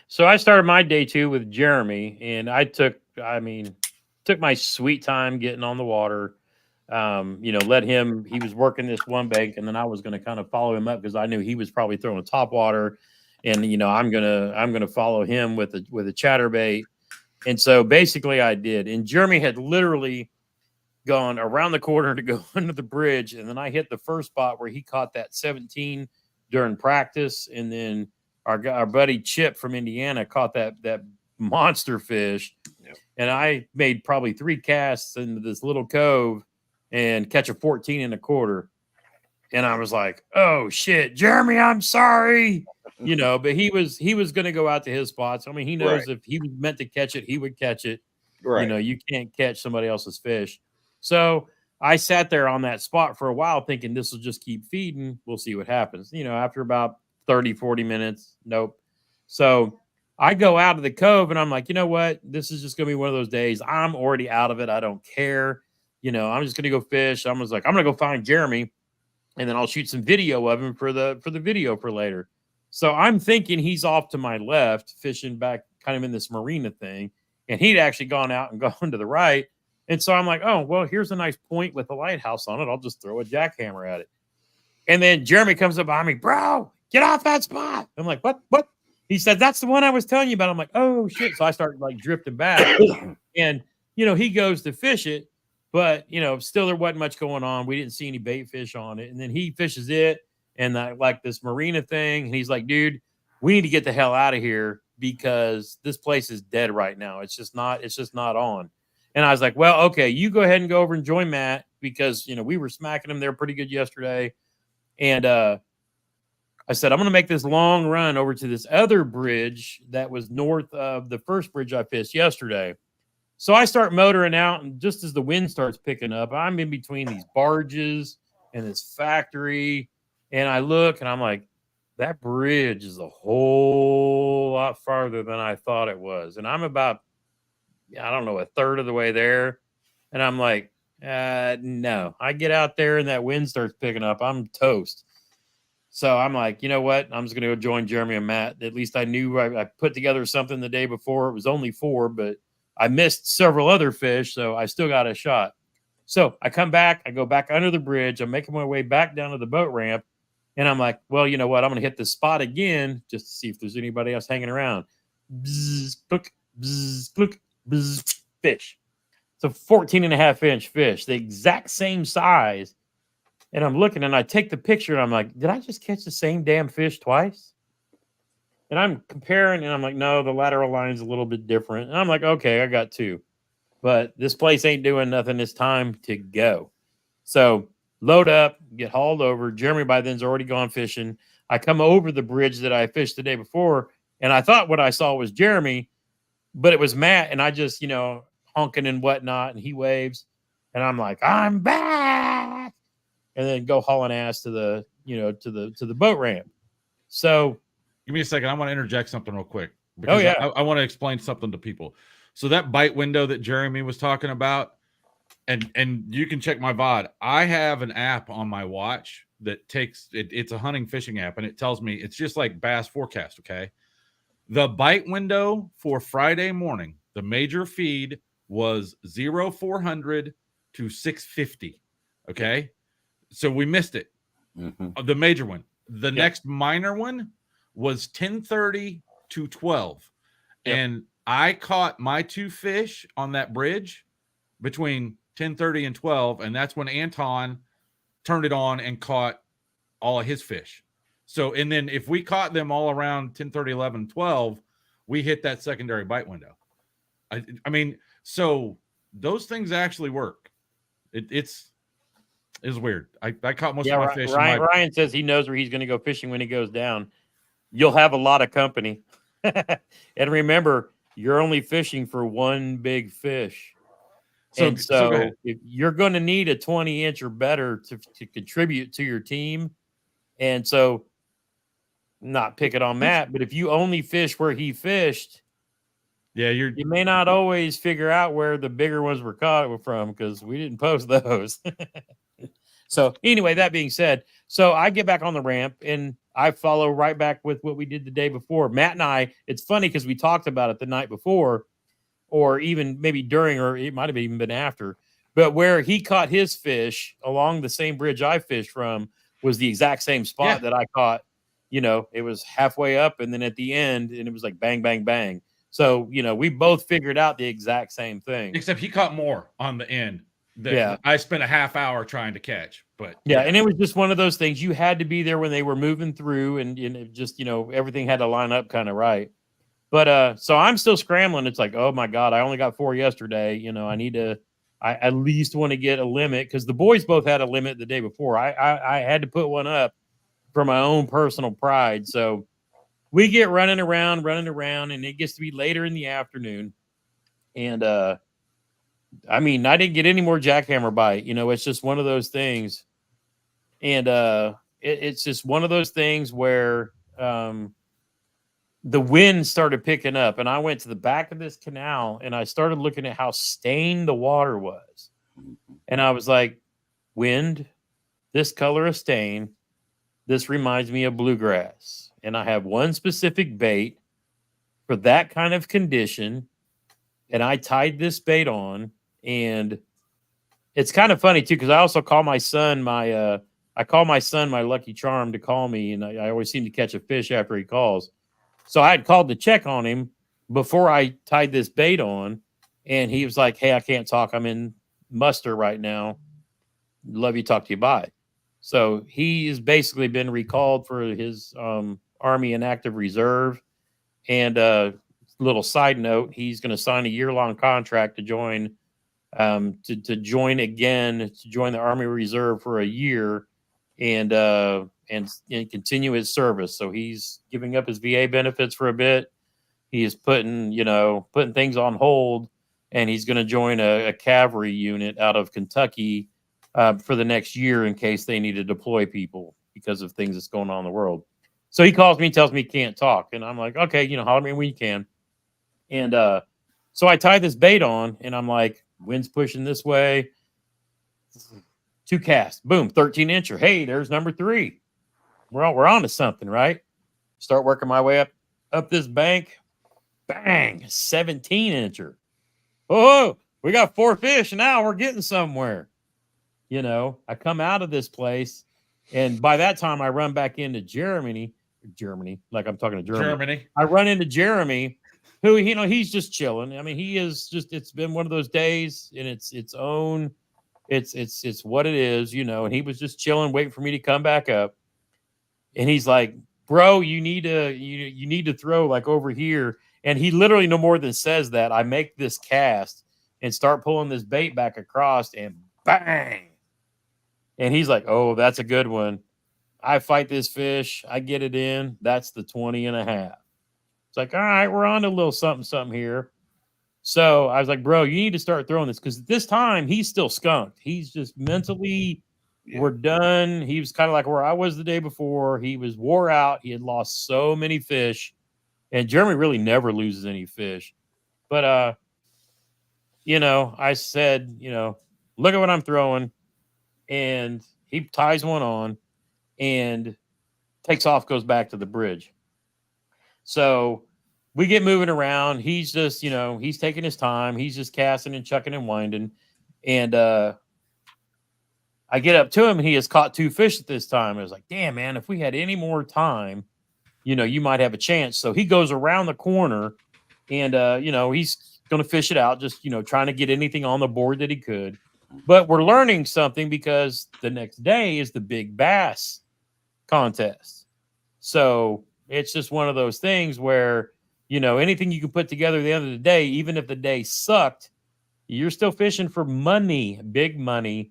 So I started my day 2 with Jeremy, and I took my sweet time getting on the water. Let him, he was working this one bank, and then I was going to kind of follow him up because I knew he was probably throwing a top water, and I'm gonna follow him with a chatterbait. And so basically I did. And Jeremy had literally gone around the corner to go under the bridge, and then I hit the first spot where he caught that 17 during practice, and then our buddy Chip from Indiana caught that monster fish. Yep. And I made probably 3 casts into this little cove and catch a 14.25. And I was like, oh shit, Jeremy, I'm sorry. But he was going to go out to his spots. I mean, he knows if he was meant to catch it, he would catch it. right. You can't catch somebody else's fish. So I sat there on that spot for a while thinking this will just keep feeding. We'll see what happens. After about 30, 40 minutes, nope. So I go out of the cove and I'm like, you know what? This is just going to be one of those days. I'm already out of it. I don't care. I'm just going to go fish. I was like, I'm going to go find Jeremy, and then I'll shoot some video of him for the video for later. So I'm thinking he's off to my left, fishing back kind of in this marina thing. And he'd actually gone out and gone to the right. And so I'm like, oh, well, here's a nice point with a lighthouse on it. I'll just throw a jackhammer at it. And then Jeremy comes up behind me, bro, get off that spot. I'm like, what? He said, that's the one I was telling you about. I'm like, oh, shit. So I started like drifting back. And, he goes to fish it. But, still there wasn't much going on. We didn't see any bait fish on it. And then he fishes it and like this marina thing. And he's like, dude, we need to get the hell out of here because this place is dead right now. It's just not on. And I was like, well, okay, you go ahead and go over and join Matt because, we were smacking them there pretty good yesterday. And I said, I'm going to make this long run over to this other bridge that was north of the first bridge I fished yesterday. So I start motoring out, and just as the wind starts picking up, I'm in between these barges and this factory. And I look and I'm like, that bridge is a whole lot farther than I thought it was. And I'm about, I don't know, a third of the way there. And I'm like, no. I get out there and that wind starts picking up. I'm toast. So I'm like, you know what? I'm just going to go join Jeremy and Matt. At least I knew I put together something the day before. It was only 4, but I missed several other fish, so I still got a shot. So I come back. I go back under the bridge. I'm making my way back down to the boat ramp. And I'm like, well, you know what? I'm going to hit this spot again just to see if there's anybody else hanging around. Bzz, blook, bzz, blook, bzz, fish. It's a 14.5-inch fish, the exact same size. And I'm looking and I take the picture and I'm like, did I just catch the same damn fish twice? And I'm comparing and I'm like, no, the lateral line's a little bit different. And I'm like, okay, I got 2. But this place ain't doing nothing. It's time to go. So load up, get hauled over. Jeremy by then's already gone fishing. I come over the bridge that I fished the day before, and I thought what I saw was Jeremy, but it was Matt. And I just, honking and whatnot, and he waves. And I'm like, I'm back. And then go hauling ass to the, to the boat ramp. So give me a second. I want to interject something real quick. Oh, yeah. I want to explain something to people. So that bite window that Jeremy was talking about, and you can check my VOD. I have an app on my watch that takes it. It's a hunting fishing app, and it tells me it's just like bass forecast. Okay. The bite window for Friday morning, the major feed was 0400 to 650. Okay. So we missed it. Mm-hmm. The major one. The next minor one was 1030 to 12. Yep. And I caught my 2 fish on that bridge between 10:30 and 12, and that's when Anton turned it on and caught all of his fish. So, and then if we caught them all around 10:30, 11, 12, we hit that secondary bite window. I mean, so those things actually work. It's weird. I caught most of my fish. Ryan says he knows where he's going to go fishing when he goes down. You'll have a lot of company. And remember, you're only fishing for one big fish. So if you're going to need a 20-inch or better to contribute to your team. And so not pick it on Matt, but if you only fish where he fished, you may not always figure out where the bigger ones were caught from because we didn't post those. So anyway, that being said, so I get back on the ramp and I follow right back with what we did the day before. Matt and I, it's funny because we talked about it the night before, or even maybe during, or it might have even been after, but where he caught his fish along the same bridge I fished from was the exact same spot that I caught. It was halfway up and then at the end, and it was like bang, bang, bang. So, we both figured out the exact same thing. Except he caught more on the end. I spent a half hour trying to catch, but and it was just one of those things. You had to be there when they were moving through, and it just everything had to line up kind of right. But so I'm still scrambling. It's like, oh my god, I only got 4 yesterday. I need to. I at least want to get a limit because the boys both had a limit the day before. I had to put one up for my own personal pride. So we get running around, and it gets to be later in the afternoon, and I mean, I didn't get any more jackhammer bite. It's just one of those things. And it's just one of those things where the wind started picking up. And I went to the back of this canal and I started looking at how stained the water was. And I was like, wind, this color of stain, this reminds me of bluegrass. And I have one specific bait for that kind of condition. And I tied this bait on. And it's kind of funny too, because I also call my son my lucky charm to call me, and I always seem to catch a fish after he calls. So I had called to check on him before I tied this bait on, and he was like, "Hey, I can't talk. I'm in muster right now. Love you. Talk to you. Bye." So he has basically been recalled for his Army and active reserve. And little side note, he's going to sign a year-long contract to join. To join the Army Reserve for a year and continue his service. So he's giving up his VA benefits for a bit. He is putting things on hold, and he's going to join a cavalry unit out of Kentucky for the next year in case they need to deploy people because of things that's going on in the world. So he calls me and tells me he can't talk. And I'm like, okay, holler at me when you can. And so I tie this bait on, and I'm like, wind's pushing this way. 2 casts. Boom, 13-incher. Hey, there's number 3. we're on to something, right? Start working my way up this bank. Bang, 17-incher. Oh, we got 4 fish now. We're getting somewhere. I come out of this place, and by that time I run back into Germany, like I'm talking to Germany. I run into Jeremy, who, he's just chilling. I mean, he is just, it's been one of those days, and it's what it is, and he was just chilling, waiting for me to come back up. And he's like, bro, you need to throw like over here. And he literally no more than says that. I make this cast and start pulling this bait back across, and bang. And he's like, oh, that's a good one. I fight this fish. I get it in. That's the 20.5. It's like, all right, we're on to a little something here. So I was like, bro, you need to start throwing this, because this time he's still skunked. He's just mentally, we're done. He was kind of like where I was the day before. He was wore out. He had lost so many fish, and Jeremy really never loses any fish. But, I said, look at what I'm throwing. And he ties one on and takes off, goes back to the bridge. So we get moving around. He's just, he's taking his time. He's just casting and chucking and winding. And I get up to him, and he has caught 2 fish at this time. I was like, damn, man, if we had any more time, you might have a chance. So he goes around the corner, and, he's going to fish it out, just, trying to get anything on the board that he could. But we're learning something, because the next day is the big bass contest. So it's just one of those things where, anything you can put together at the end of the day, even if the day sucked, you're still fishing for money, big money,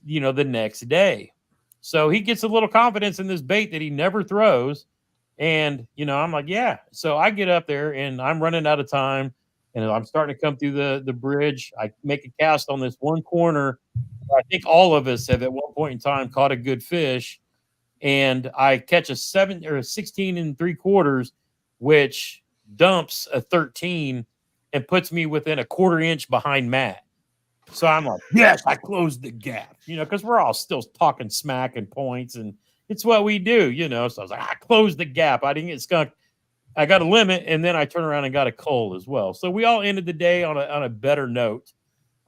the next day. So he gets a little confidence in this bait that he never throws. And, I'm like, yeah. So I get up there, and I'm running out of time, and I'm starting to come through the bridge. I make a cast on this one corner. I think all of us have at one point in time caught a good fish, and I catch a 16 3/4, which dumps a 13 and puts me within a 1/4 inch behind Matt. So I'm like, yes, I closed the gap, because we're all still talking smack and points, and it's what we do, So I was like, I closed the gap. I didn't get skunked. I got a limit, and then I turned around and got a coal as well. So we all ended the day on a better note.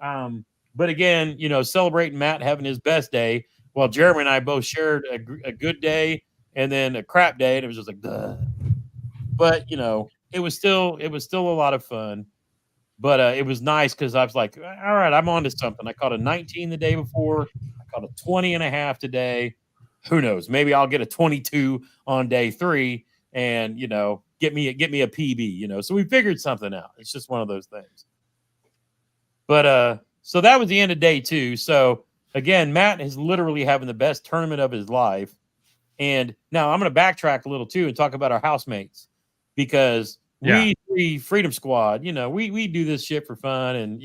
But again, celebrating Matt having his best day, while Jeremy and I both shared a good day and then a crap day, and it was just like, duh. But it was still a lot of fun. But it was nice, because I was like, all right, I'm on to something. I caught a 19 the day before. I caught a 20.5 today. Who knows? Maybe I'll get a 22 on day 3, and get me a PB. So we figured something out. It's just one of those things. But so that was the end of day 2. So again, Matt is literally having the best tournament of his life. And now I'm going to backtrack a little too and talk about our housemates, because we Freedom Squad, we do this shit for fun, and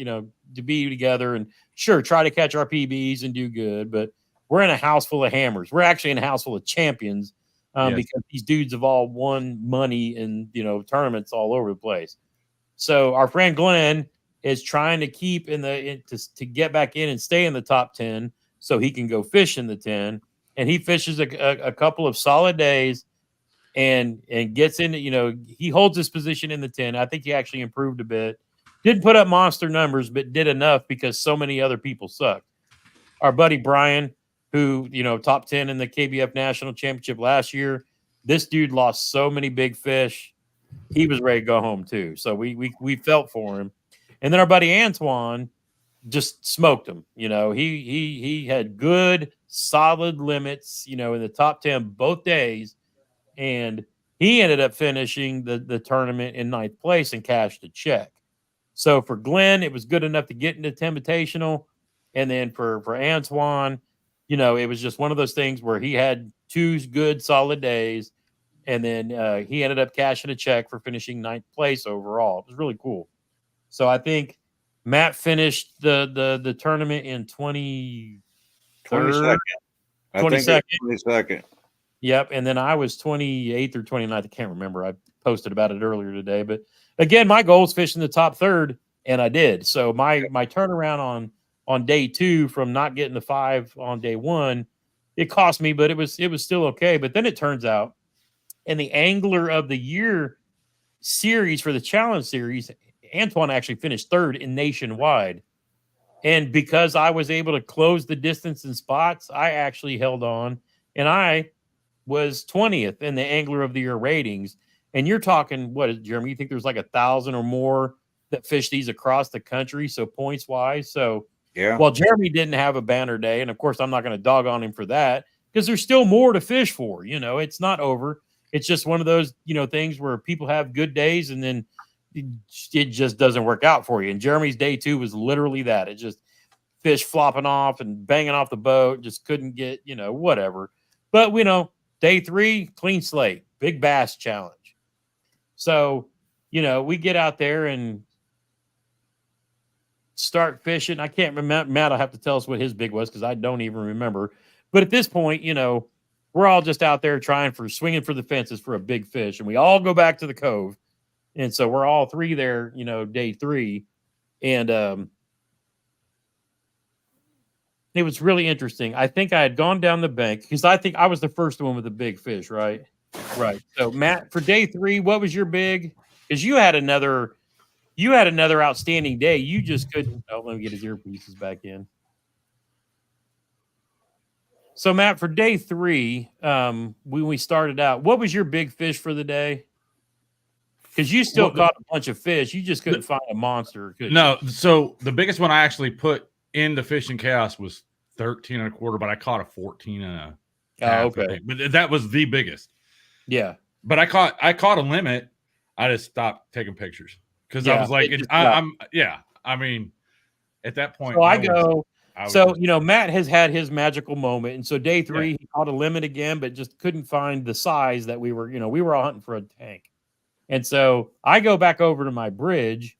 to be together, and sure, try to catch our PBs and do good. But we're in a house full of hammers. We're actually in a house full of champions. Because these dudes have all won money in, tournaments all over the place. So our friend Glenn is trying to keep to get back in and stay in the top 10, so he can go fish in the 10. And he fishes a couple of solid days, and gets in, he holds his position in the 10. I think he actually improved a bit. Didn't put up monster numbers, but did enough because so many other people sucked. Our buddy Brian, who, top 10 in the KBF National Championship last year. This dude lost so many big fish. He was ready to go home too. So we felt for him. And then our buddy Antoine just smoked him. He had good, solid limits, in the top 10 both days. And he ended up finishing the tournament in 9th place and cashed a check. So for Glenn, it was good enough to get into Invitational. And then for Antoine, it was just one of those things where he had 2 good, solid days, and then he ended up cashing a check for finishing 9th place overall. It was really cool. So I think Matt finished the tournament in 22nd. 22nd. Yep. And then I was 28th or 29th. I can't remember. I posted about it earlier today. But again, my goal is fishing the top 3rd, and I did. So my turnaround on day 2 from not getting the 5 on day 1 it cost me, but it was still okay. But then it turns out in the Angler of the Year series for the Challenge Series, Antoine actually finished third in nationwide. And because I was able to close the distance in spots, I actually held on, and I was 20th in the Angler of the Year ratings. And you're talking, what is Jeremy? You think there's like 1,000 or more that fish these across the country? So points wise. So Yeah. well, Jeremy didn't have a banner day. And of course, I'm not going to dog on him for that because there's still more to fish for. You know, it's not over. It's just one of those, things where people have good days and then it just doesn't work out for you. And Jeremy's day 2 was literally that. It just fish flopping off and banging off the boat, just couldn't get, whatever. But, day 3, clean slate, big bass challenge. So, we get out there and start fishing. I can't remember. Matt will have to tell us what his big was because I don't even remember. But at this point, we're all just out there swinging for the fences for a big fish. And we all go back to the cove. And so we're all 3 there, day 3. And it was really interesting. I think I had gone down the bank because I think I was the first one with a big fish, right? Right. So Matt, for day 3, what was your big? Because you had another outstanding day. You just couldn't. Oh, let me get his earpieces back in. So Matt, for day 3, when we started out, what was your big fish for the day? Because you still caught a bunch of fish. You just couldn't find a monster. No. So the biggest one I actually put in the Fishing Chaos was 13 and a quarter, but I caught a 14 and a half. Okay. But that was the biggest. Yeah. But I caught a limit. I just stopped taking pictures because I was like, I mean, at that point, Matt has had his magical moment. And so day 3, he caught a limit again, but just couldn't find the size that we were all hunting for a tank. And so I go back over to my bridge,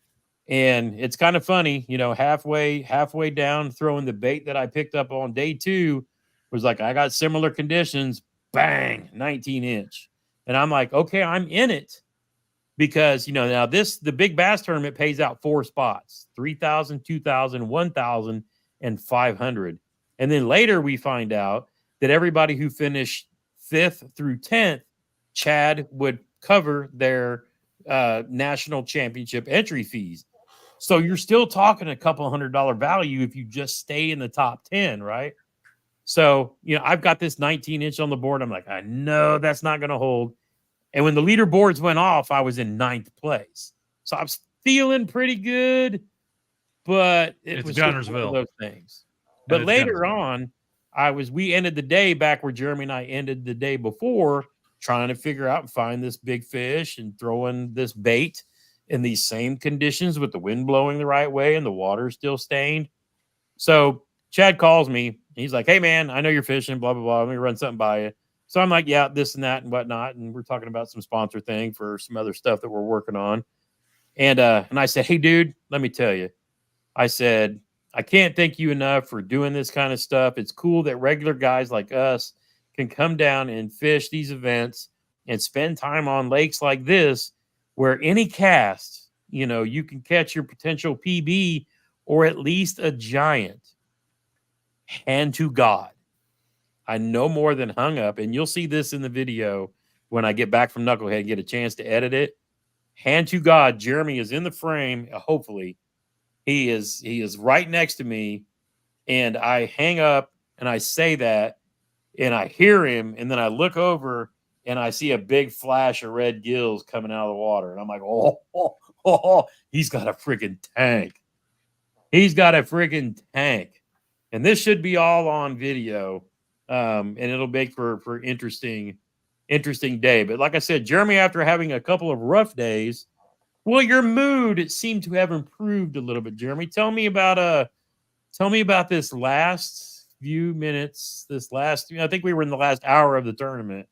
and it's kind of funny, halfway down, throwing the bait that I picked up on day 2 was like, I got similar conditions, bang, 19-inch. And I'm like, okay, I'm in it because, now the big bass tournament pays out 4 spots, 3,000, 2,000, 1,000, and 500. And then later we find out that everybody who finished 5th through 10th, Chad would cover their national championship entry fees. So you're still talking a couple $100 value if you just stay in the top 10, right? So, I've got this 19-inch on the board. I'm like, I know that's not going to hold. And when the leaderboards went off, I was in 9th place. So I was feeling pretty good, but it was just one of those things. But later on, we ended the day back where Jeremy and I ended the day before, trying to figure out and find this big fish and throwing this bait in these same conditions with the wind blowing the right way and the water still stained. So Chad calls me. He's like, hey, man, I know you're fishing, blah, blah, blah. Let me run something by you. So I'm like, yeah, this and that and whatnot. And we're talking about some sponsor thing for some other stuff that we're working on. And I said, hey, dude, let me tell you. I said, I can't thank you enough for doing this kind of stuff. It's cool that regular guys like us can come down and fish these events and spend time on lakes like this where any cast, you can catch your potential PB or at least a giant. Hand to God. I no more than hung up, and you'll see this in the video when I get back from Knucklehead and get a chance to edit it. Hand to God, Jeremy is in the frame. Hopefully, he is right next to me, and I hang up and I say that, and I hear him, and then I look over and I see a big flash of red gills coming out of the water, and I'm like, oh, he's got a freaking tank. He's got a freaking tank, and this should be all on video. And it'll make for interesting day. But like I said, Jeremy, after having a couple of rough days, well, your mood seemed to have improved a little bit. Jeremy, tell me about this last few minutes. I think we were in the last hour of the tournament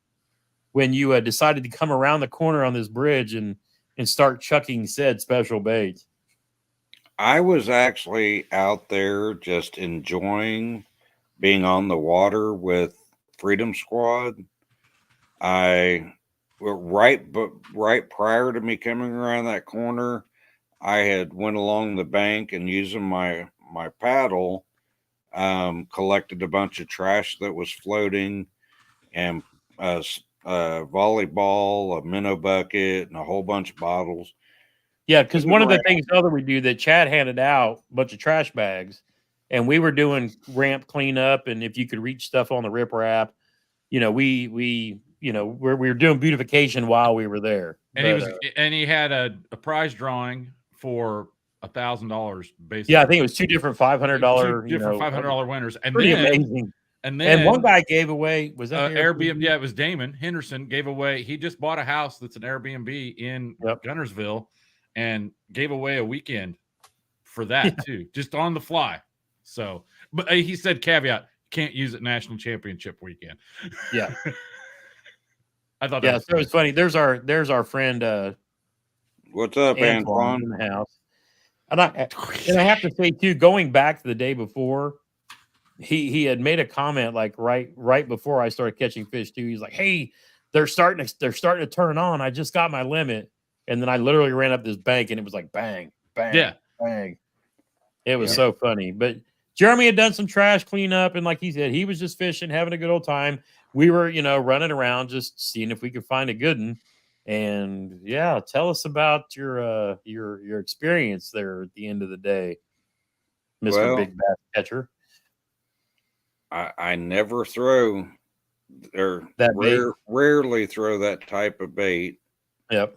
when you decided to come around the corner on this bridge and start chucking said special bait. I was actually out there just enjoying being on the water with Freedom Squad. Right prior to me coming around that corner, I had went along the bank and using my paddle, collected a bunch of trash that was floating, and volleyball, a minnow bucket, and a whole bunch of bottles. Yeah, because one of the things that we do that Chad handed out a bunch of trash bags, and we were doing ramp cleanup, and if you could reach stuff on the riprap, we were doing beautification while we were there. And he had a prize drawing for $1,000 basically. Yeah, I think it was two different $500 $500 winners, and pretty then amazing. And then one guy gave away, was that Airbnb? Yeah, it was Damon Henderson gave away. He just bought a house that's an Airbnb in Gunnersville, and gave away a weekend for that too, just on the fly. So, but he said caveat: can't use it national championship weekend. Yeah, I thought. Yeah, so it's funny. There's our friend. What's up, Antoine? In the house, and I have to say too, going back to the day before. He had made a comment like right before I started catching fish too. He's like, "Hey, they're starting to turn on. I just got my limit." And then I literally ran up this bank and it was like bang, bang, bang. It was so funny. But Jeremy had done some trash cleanup, and like he said, he was just fishing, having a good old time. We were, running around just seeing if we could find a good one. And yeah, tell us about your experience there at the end of the day, Mr. Big Bass Catcher. I never throw or rarely throw that type of bait. Yep.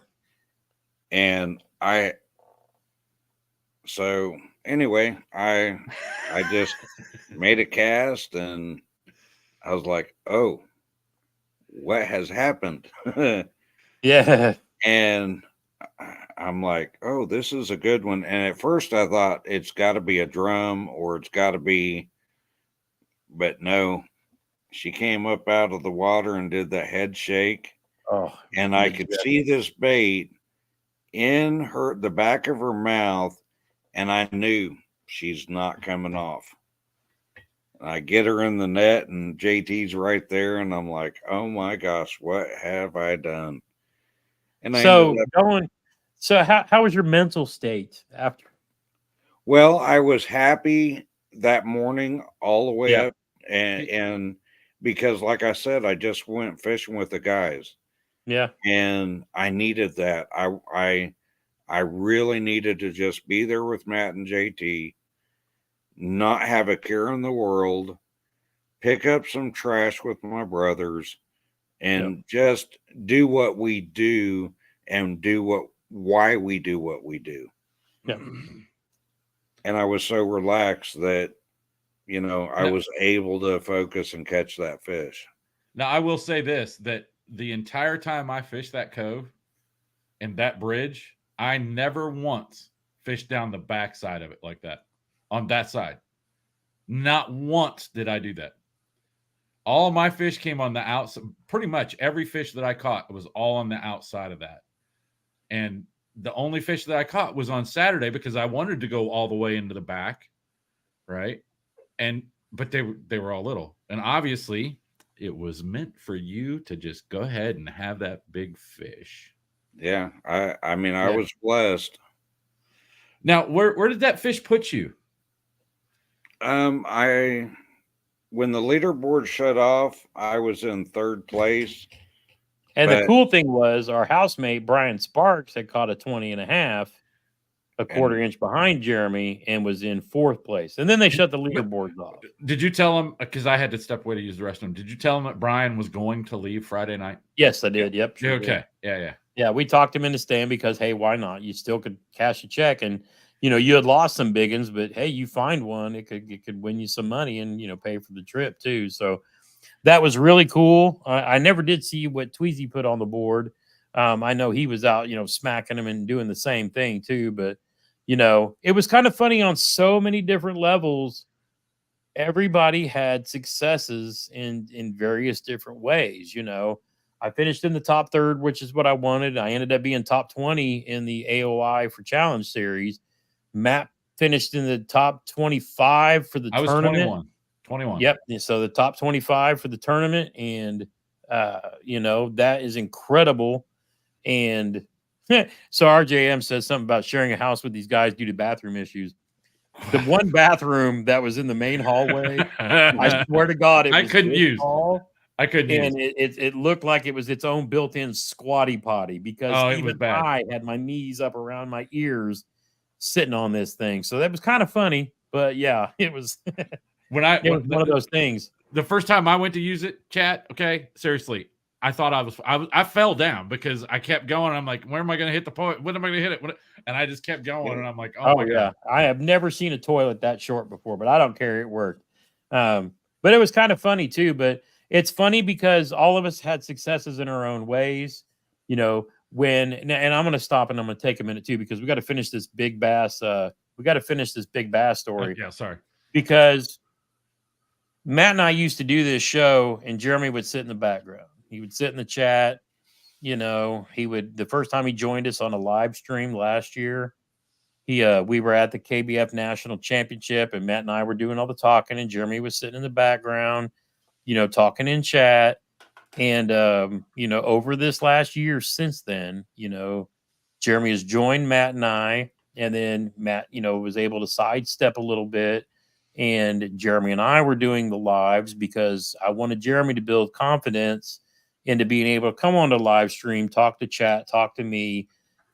And so anyway, I just made a cast and I was like, oh, what has happened? Yeah. And I'm like, oh, this is a good one. And at first I thought it's got to be a drum or it's got to be, but no, she came up out of the water and did the head shake. Oh, and I could see this bait in the back of her mouth, and I knew she's not coming off. And I get her in the net, and JT's right there, and I'm like, oh my gosh, what have I done? And so how was your mental state after? Well, I was happy that morning all the way up, and because like I said, I just went fishing with the guys. Yeah. And I needed that. I really needed to just be there with Matt and JT, not have a care in the world, pick up some trash with my brothers, and just do what we do and why we do what we do. Yeah. And I was so relaxed that, I was able to focus and catch that fish. Now, I will say this, that the entire time I fished that cove and that bridge, I never once fished down the backside of it like that, on that side. Not once did I do that. All my fish came on the outside. Pretty much every fish that I caught was all on the outside of that. And the only fish that I caught was on Saturday because I wanted to go all the way into the back, right? But they were all little. And obviously, it was meant for you to just go ahead and have that big fish. Yeah, I was blessed. Now, where did that fish put you? When the leaderboard shut off, I was in third place. And the cool thing was our housemate, Brian Sparks, had caught a 20.5, a quarter inch behind Jeremy, and was in fourth place. And then they shut the leaderboards off. Did you tell him, because I had to step away to use the restroom, did you tell him that Brian was going to leave Friday night? Yes, I did. Yep. Sure okay. Did. Yeah, we talked him into staying because, hey, why not? You still could cash a check. And, you had lost some big ones, but, hey, you find one. It could win you some money and, pay for the trip, too. So that was really cool. I never did see what Tweezy put on the board. I know he was out, smacking him and doing the same thing, too. But, it was kind of funny on so many different levels. Everybody had successes in various different ways. I finished in the top third, which is what I wanted. I ended up being top 20 in the AOI for Challenge Series. Matt finished in the top 25 for the tournament. I was 21. Yep. So the top 25 for the tournament. And, that is incredible. And so RJM says something about sharing a house with these guys due to bathroom issues. The one bathroom that was in the main hallway, I swear to God, it I was couldn't this use. tall, I couldn't use. and it looked like it was its own built-in squatty potty because Oh, it was even bad. I had my knees up around my ears sitting on this thing. So that was kind of funny, but yeah, it was When I it was one of those things. the first time I went to use it, chat, okay, seriously, I thought I fell down because I kept going. I'm like, where am I going to hit the point? When am I going to hit it? And I just kept going, and I'm like, oh my God. I have never seen a toilet that short before, but I don't care. It worked. But it was kind of funny too. But it's funny because all of us had successes in our own ways. You know, and I'm going to stop and I'm going to take a minute too because we got to finish this big bass. We got to finish this big bass story. Yeah, sorry. Because Matt and I used to do this show, and Jeremy would sit in the background. He would sit in the chat. You know, the first time he joined us on a live stream last year, we were at the KBF National Championship, and Matt and I were doing all the talking, and Jeremy was sitting in the background, you know, talking in chat. And you know, over this last year since then, you know, Jeremy has joined Matt and I, and then Matt, you know, was able to sidestep a little bit. And Jeremy and I were doing the lives because I wanted Jeremy to build confidence into being able to come on to live stream, talk to chat, talk to me,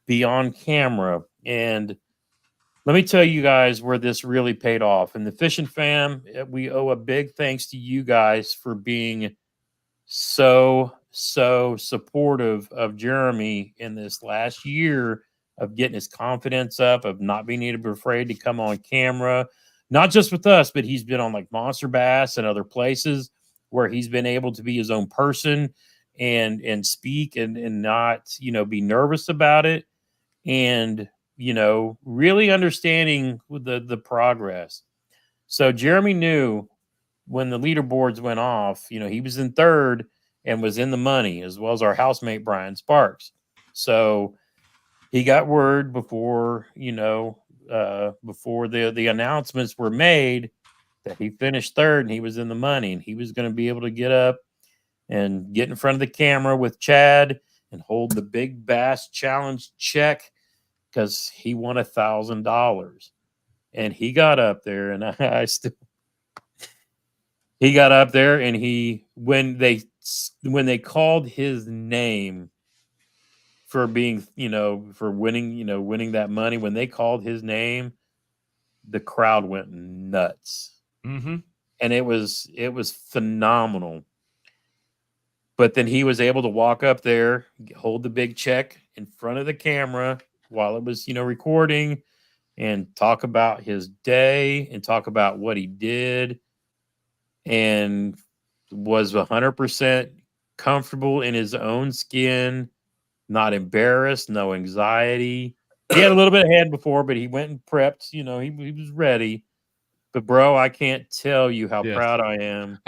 be on camera. And let me tell you guys where this really paid off. And the Fishing Fam, we owe a big thanks to you guys for being so supportive of Jeremy in this last year of getting his confidence up, of not being able to be afraid to come on camera, not just with us, but he's been on like Monster Bass and other places where he's been able to be his own person and speak and not, you know, be nervous about it. And, you know, really understanding the progress. So Jeremy knew when the leaderboards went off, you know, he was in third and was in the money, as well as our housemate Brian Sparks. So he got word before, you know, before the announcements were made that he finished third and he was in the money, and he was going to be able to get up and get in front of the camera with Chad and hold the big bass challenge check because he won $1,000. And he got up there, and he got up there, and when they called his name for being, you know, for winning that money, when they called his name, the crowd went nuts. Mm-hmm. And it was phenomenal. But then he was able to walk up there, hold the big check in front of the camera while it was, you know, recording, and talk about his day and talk about what he did, and was 100% comfortable in his own skin, not embarrassed, no anxiety. He had a little bit of head before, but he went and prepped. You know, he was ready. But bro, I can't tell you how proud I am.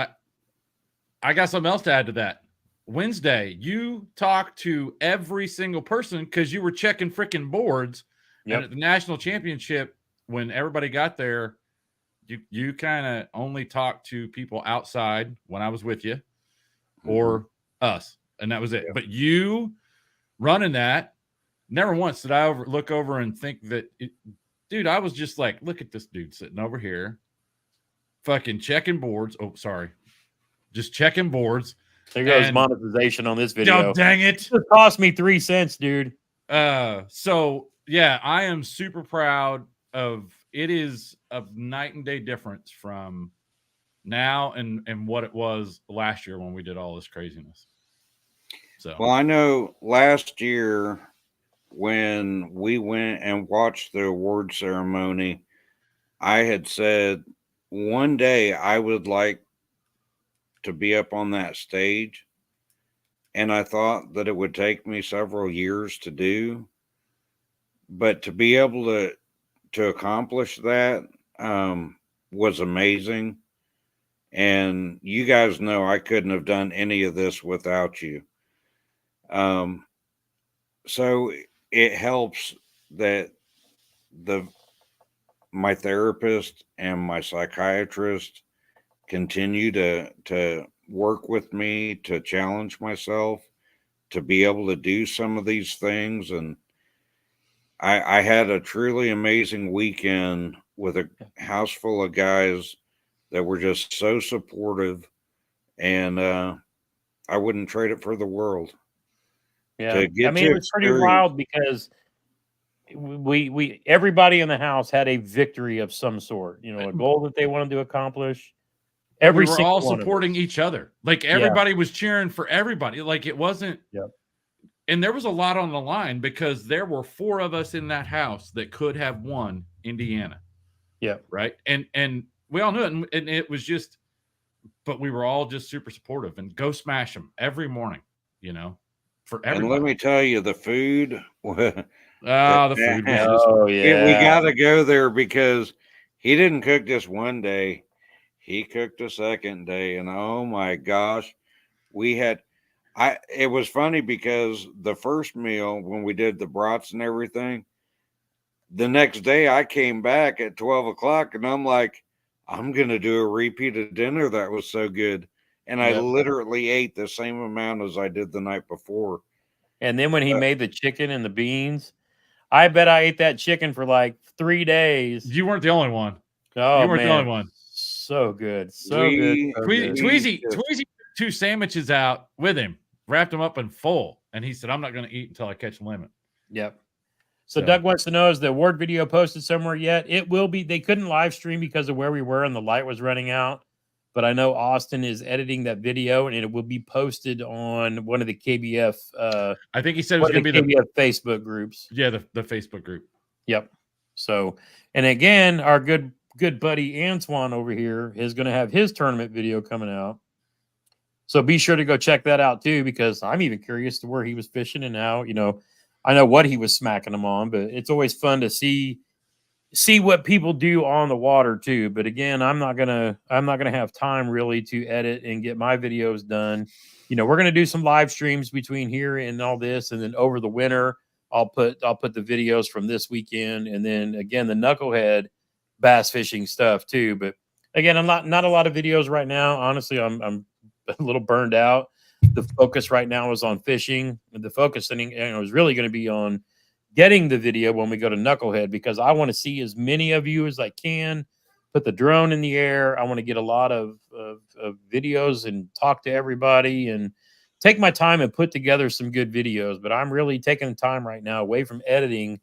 I got something else to add to that. Wednesday, you talked to every single person because you were checking freaking boards. Yep. And at the national championship, when everybody got there, you kind of only talked to people outside when I was with you, or us, and that was it. Yep. But you running that, never once did I look over and think that, dude, I was just like, look at this dude sitting over here, fucking checking boards. Oh, sorry. Just checking boards. There goes monetization on this video. Oh, dang it. It cost me 3 cents, dude. So yeah, I am super proud of it. Is a night and day difference from now and what it was last year when we did all this craziness. So, well, I know last year when we went and watched the award ceremony, I had said one day I would like to be up on that stage, and I thought that it would take me several years to do, but to be able to accomplish that was amazing. And you guys know I couldn't have done any of this without you. So it helps that my therapist and my psychiatrist continue to work with me, to challenge myself, to be able to do some of these things. And I had a truly amazing weekend with a house full of guys that were just so supportive, and I wouldn't trade it for the world. Yeah, To I get mean, to it was pretty experience, wild because we everybody in the house had a victory of some sort, you know, a goal that they wanted to accomplish. We Every were single all one of supporting us. each other. Like Yeah. everybody was cheering for everybody. Like it wasn't. Yep. And there was a lot on the line because there were 4 of us in that house that could have won Indiana. Yeah. Right. And we all knew it. And it was just, but we were all just super supportive and go smash them every morning, you know, for everybody. and let me tell you, the food. The food was just. Oh We yeah. got to go there because he didn't cook just one day. He cooked a second day, and oh my gosh, we had. It was funny because the first meal when we did the brats and everything, the next day I came back at 12 o'clock and I'm like, I'm gonna do a repeat of dinner that was so good, and I Yep. literally ate the same amount as I did the night before. And then when he made the chicken and the beans, I bet I ate that chicken for like 3 days. You weren't the only one. Oh You weren't man, the only one. so good, so good. We- So good. Tweezy took 2 sandwiches out with him, wrapped them up in full, and he said, "I'm not going to eat until I catch lemon." Yep. So So- Doug wants to know, is the award video posted somewhere yet? It will be. They couldn't live stream because of where we were and the light was running out. But I know Austin is editing that video and it will be posted on one of the KBF. I think he said it was one of going the to be KBF Facebook groups. the Facebook group. Yep. So, and again, our good buddy Antoine over here is going to have his tournament video coming out. So be sure to go check that out too, because I'm even curious to where he was fishing and how, you know, I know what he was smacking them on, but it's always fun to see what people do on the water too. But again, I'm not gonna have time really to edit and get my videos done. You know, we're gonna do some live streams between here and all this, and then over the winter, I'll put the videos from this weekend, and then again the knucklehead bass fishing stuff too. But again, I'm not a lot of videos right now. Honestly, I'm a little burned out. The focus right now is on fishing. The focusing, is really going to be on getting the video when we go to Knucklehead, because I want to see as many of you as I can. Put the drone in the air. I want to get a lot of videos and talk to everybody and take my time and put together some good videos. But I'm really taking the time right now away from editing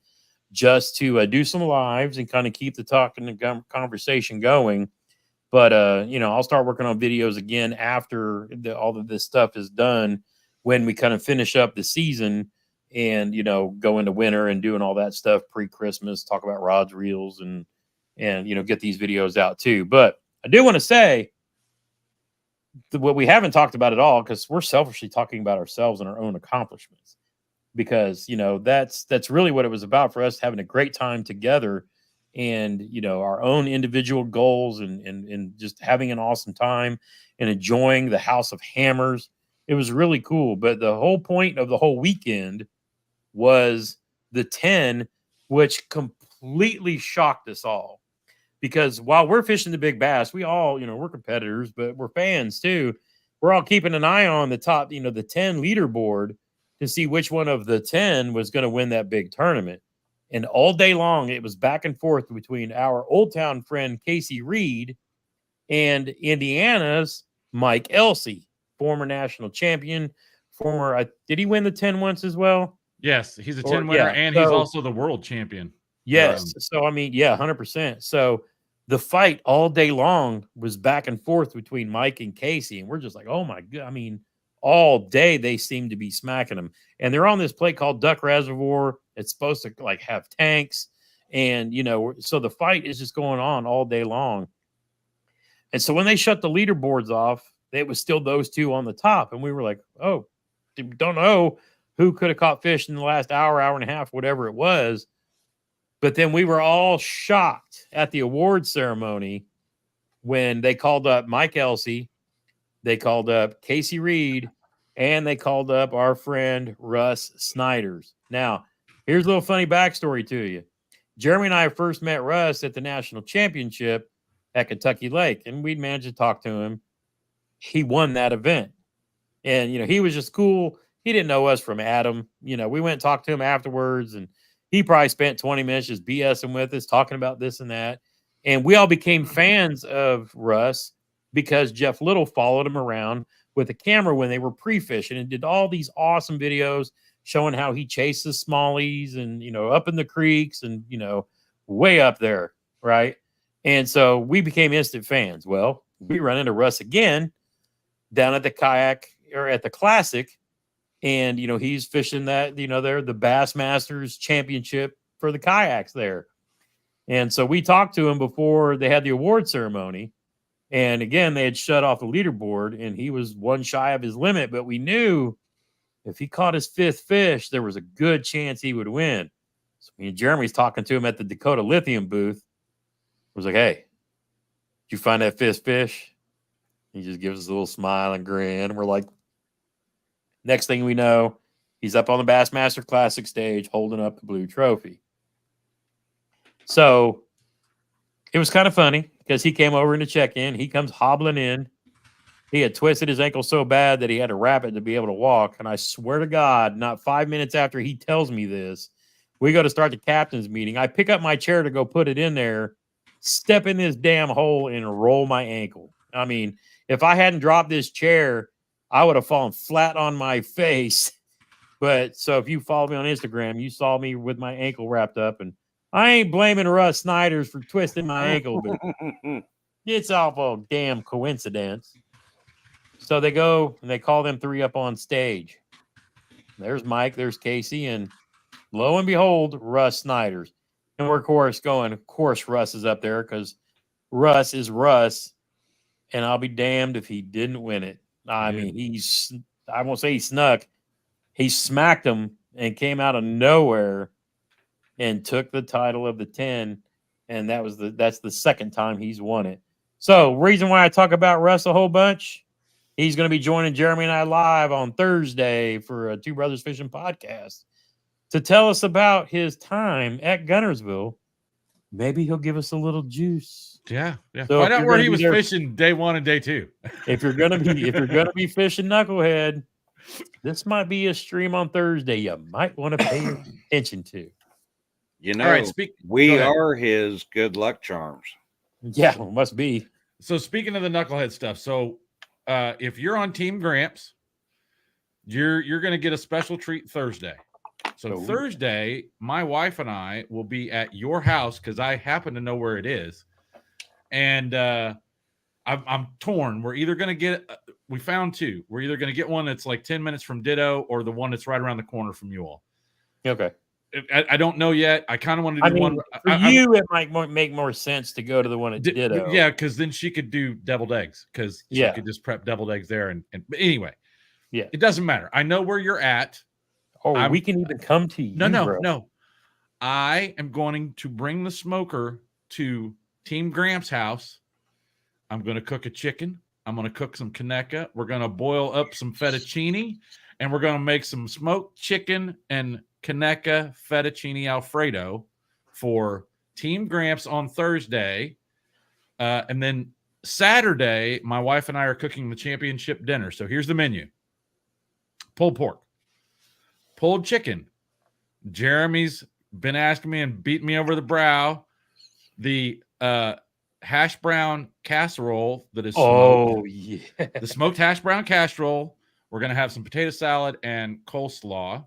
just to do some lives and kind of keep the talk and the conversation going. But I'll start working on videos again after all of this stuff is done, when we kind of finish up the season and go into winter and doing all that stuff pre-Christmas, talk about rods, reels, and get these videos out too. But I do want to say what we haven't talked about at all, because we're selfishly talking about ourselves and our own accomplishments, because that's really what it was about for us, having a great time together, and our own individual goals, and just having an awesome time and enjoying the House of Hammers. It was really cool. But the whole point of the whole weekend was the 10, which completely shocked us all, because while we're fishing the big bass, we all, we're competitors, but we're fans too. We're all keeping an eye on the top, the 10 leaderboard, to see which one of the 10 was going to win that big tournament. And all day long, it was back and forth between our Old Town friend Casey Reed and Indiana's Mike Elsey, former national champion. Did he win the 10 once as well? Yes, he's a 10 winner, and he's also the world champion. Yes. So, I mean, yeah, 100%. So the fight all day long was back and forth between Mike and Casey. And we're just like, oh my God. I mean, all day they seem to be smacking them. And they're on this plate called Duck Reservoir. It's supposed to like have tanks. And, so the fight is just going on all day long. And so when they shut the leaderboards off, it was still those two on the top. And we were like, oh, don't know who could have caught fish in the last hour and a half, whatever it was. But then we were all shocked at the award ceremony when they called up Mike Elsey, they called up Casey Reed, and they called up our friend Russ Snyders. Now, here's a little funny backstory to you. Jeremy and I first met Russ at the national championship at Kentucky Lake, and we'd managed to talk to him. He won that event. And, he was just cool. He didn't know us from Adam. We went and talked to him afterwards, and he probably spent 20 minutes just BSing with us, talking about this and that. And we all became fans of Russ because Jeff Little followed him around with a camera when they were pre-fishing and did all these awesome videos showing how he chases smallies and, up in the creeks and, way up there. Right. And so we became instant fans. Well, we run into Russ again down at the kayak or at the Classic. And, he's fishing that, they're the Bassmasters Championship for the kayaks there. And so we talked to him before they had the award ceremony. And again, they had shut off the leaderboard and he was one shy of his limit. But we knew if he caught his 5th fish, there was a good chance he would win. So me and Jeremy's talking to him at the Dakota Lithium booth. I was like, hey, did you find that 5th fish? He just gives us a little smile and grin. And we're like, next thing we know, he's up on the Bassmaster Classic stage holding up the blue trophy. So it was kind of funny because he came over to check in. He comes hobbling in. He had twisted his ankle so bad that he had to wrap it to be able to walk. And I swear to God, not 5 minutes after he tells me this, we go to start the captain's meeting. I pick up my chair to go put it in there, step in this damn hole and roll my ankle. I mean, if I hadn't dropped this chair, I would have fallen flat on my face. But so if you follow me on Instagram, you saw me with my ankle wrapped up. And I ain't blaming Russ Snyder's for twisting my ankle, but it's awful damn coincidence. So they go and they call them 3 up on stage. There's Mike, there's Casey, and lo and behold, Russ Snyder's. And we're, of course, Russ is up there because Russ is Russ. And I'll be damned if he didn't win it. I mean, I won't say he snuck. He smacked him and came out of nowhere and took the title of the 10. And that's the second time he's won it. So reason why I talk about Russ a whole bunch, he's going to be joining Jeremy and I live on Thursday for a Two Brothers Fishing podcast to tell us about his time at Gunnersville. Maybe he'll give us a little juice. Yeah. So find out where he was fishing day 1 and day 2. If you're gonna be fishing knucklehead, this might be a stream on Thursday you might want to pay attention to. All right, we are his good luck charms. Yeah, well, must be. So speaking of the knucklehead stuff, so if you're on Team Gramps, you're going to get a special treat Thursday. So Thursday, my wife and I will be at your house because I happen to know where it is. And I'm torn. We're either going to get, we found 2. We're either going to get one that's like 10 minutes from Ditto or the one that's right around the corner from you all. Okay. I don't know yet. I kind of want to do one. For you, it might make more sense to go to the one at Ditto. Yeah, because then she could do deviled eggs because she could just prep deviled eggs there. But anyway, it doesn't matter. I know where you're at. Oh, we can even come to you. No. I am going to bring the smoker to Team Gramps' house. I'm going to cook a chicken. I'm going to cook some Kaneka. We're going to boil up some fettuccine, and we're going to make some smoked chicken and Kaneka fettuccine Alfredo for Team Gramps on Thursday. And then Saturday, my wife and I are cooking the championship dinner. So here's the menu. Pulled pork, pulled chicken. Jeremy's been asking me and beating me over the brow. The hash brown casserole that is smoked. The smoked hash brown casserole. We're going to have some potato salad and coleslaw.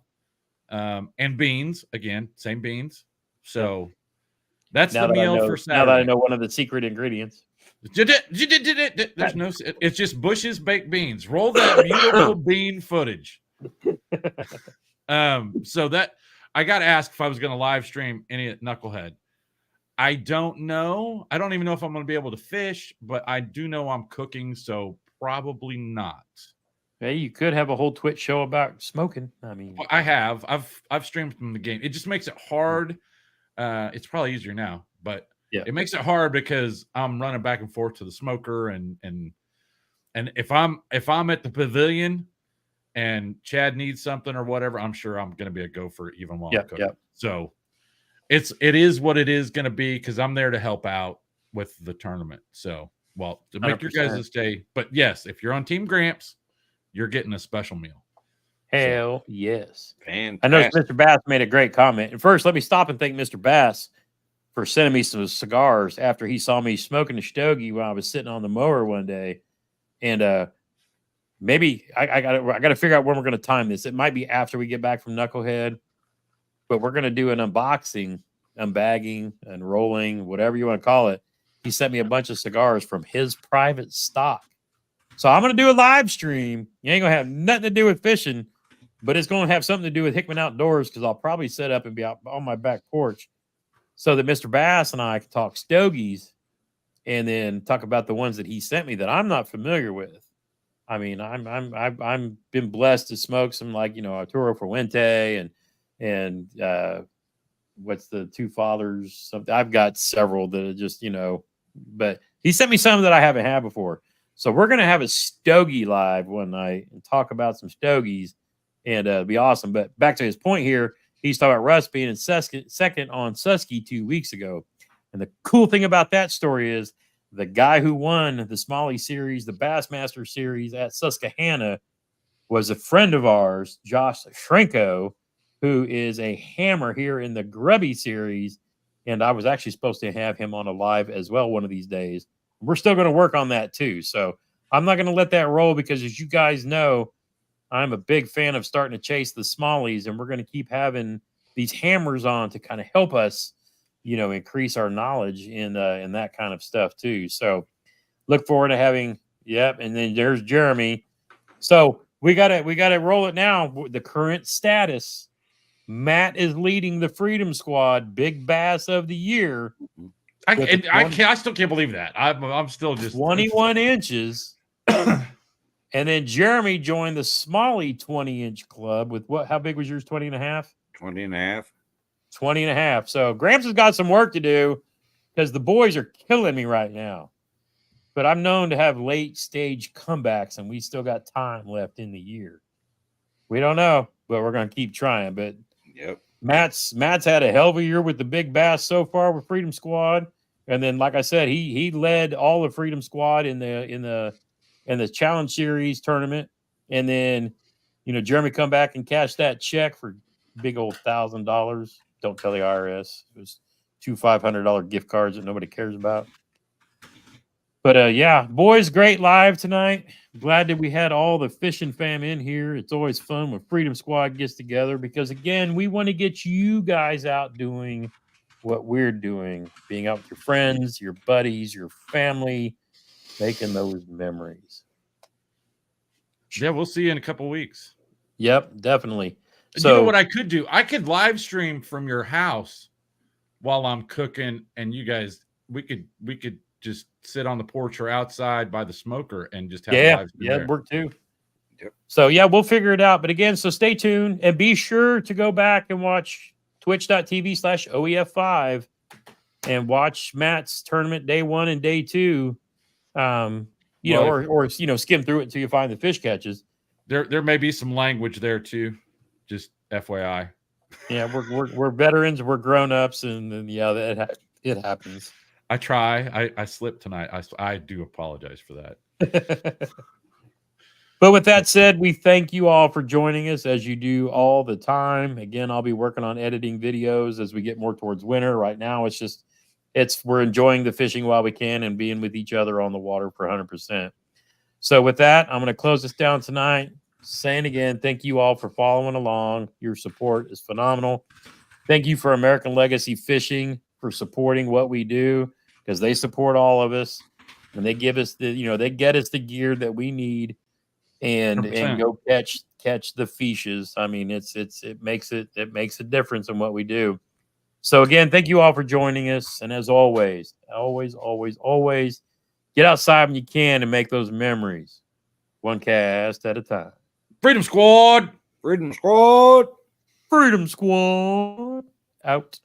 And beans, again, same beans. So that's the meal for Saturday. Now that I know one of the secret ingredients. There's no, it's just Bush's baked beans. Roll that beautiful bean footage. So that I got asked if I was going to live stream any at Knucklehead. I don't know. I don't even know if I'm going to be able to fish, but I do know I'm cooking, so probably not. Hey, you could have a whole Twitch show about smoking. I mean, I have. I've streamed from the game. It just makes it hard. It's probably easier now, but it makes it hard because I'm running back and forth to the smoker, and if I'm at the pavilion and Chad needs something or whatever, I'm sure I'm going to be a gopher even while I'm cooking. So it is what it is going to be because I'm there to help out with the tournament. So, well, to make 100%. Your guys' day. But yes, if you're on Team Gramps, you're getting a special meal. Hell yes. Fantastic. I know Mr. Bass made a great comment. And first, let me stop and thank Mr. Bass for sending me some cigars after he saw me smoking a stogie while I was sitting on the mower one day. And maybe I gotta figure out when we're gonna time this. It might be after we get back from Knucklehead, but we're gonna do an unboxing, unbagging, unrolling, whatever you want to call it. He sent me a bunch of cigars from his private stock. So I'm gonna do a live stream. You ain't gonna have nothing to do with fishing, but it's gonna have something to do with Hickman Outdoors because I'll probably set up and be out on my back porch so that Mr. Bass and I can talk stogies and then talk about the ones that he sent me that I'm not familiar with. I mean, I'm been blessed to smoke some like, Arturo Fuente and what's the Two Fathers? Something. I've got several that are just, but he sent me some that I haven't had before. So we're going to have a stogie live one night and talk about some stogies and it'll be awesome. But back to his point here, he's talking about Russ being in second on Susky 2 weeks ago. And the cool thing about that story is the guy who won the Smalley Series, the Bassmaster Series at Susquehanna, was a friend of ours, Josh Shrenko, who is a hammer here in the Grubby Series. And I was actually supposed to have him on a live as well one of these days. We're still going to work on that too. So I'm not going to let that roll because, as you guys know, I'm a big fan of starting to chase the smallies, and we're going to keep having these hammers on to kind of help us, increase our knowledge in that kind of stuff too. So look forward to having, and then there's Jeremy. So we got to roll it now. The current status, Matt is leading the Freedom Squad Big Bass of the Year. I still can't believe that. I'm still just 21 inches. And then Jeremy joined the Smalley 20-inch club with what? How big was yours? 20 and a half? 20 and a half. 20 and a half. So Gramps has got some work to do because the boys are killing me right now. But I'm known to have late stage comebacks, and we still got time left in the year. We don't know, but we're going to keep trying. But yep, Matt's had a hell of a year with the Big Bass so far with Freedom Squad. And then, like I said, he led all of Freedom Squad in the Challenge Series tournament. And then, Jeremy come back and cash that check for big old $1,000. Don't tell the IRS. It was two $500 gift cards that nobody cares about. But boys, great live tonight. Glad that we had all the fishing fam in here. It's always fun when Freedom Squad gets together because, again, we want to get you guys out doing what we're doing, being out with your friends, your buddies, your family, making those memories. Yeah, we'll see you in a couple weeks. Yep, definitely. So, you know what I could do? I could live stream from your house while I'm cooking, and you guys, we could just sit on the porch or outside by the smoker and just have a live stream. Yeah, work too. Yep. So we'll figure it out. But again, so stay tuned and be sure to go back and watch twitch.tv/OEF5 and watch Matt's tournament day 1 and day 2. Or skim through it until you find the fish catches. There may be some language there too. Just FYI. Yeah, we're veterans, we're grown-ups, and it happens. I try. I slipped tonight. I do apologize for that. But with that said, we thank you all for joining us as you do all the time. Again, I'll be working on editing videos as we get more towards winter. Right now, we're enjoying the fishing while we can and being with each other on the water for 100%. So with that, I'm going to close this down tonight. Saying again, thank you all for following along. Your support is phenomenal. Thank you for American Legacy Fishing for supporting what we do because they support all of us and they give us they get us the gear that we need and go catch the fishes. I mean, it makes a difference in what we do. So again, thank you all for joining us. And as always, get outside when you can and make those memories. One cast at a time. Freedom Squad. Freedom Squad. Freedom Squad. Out.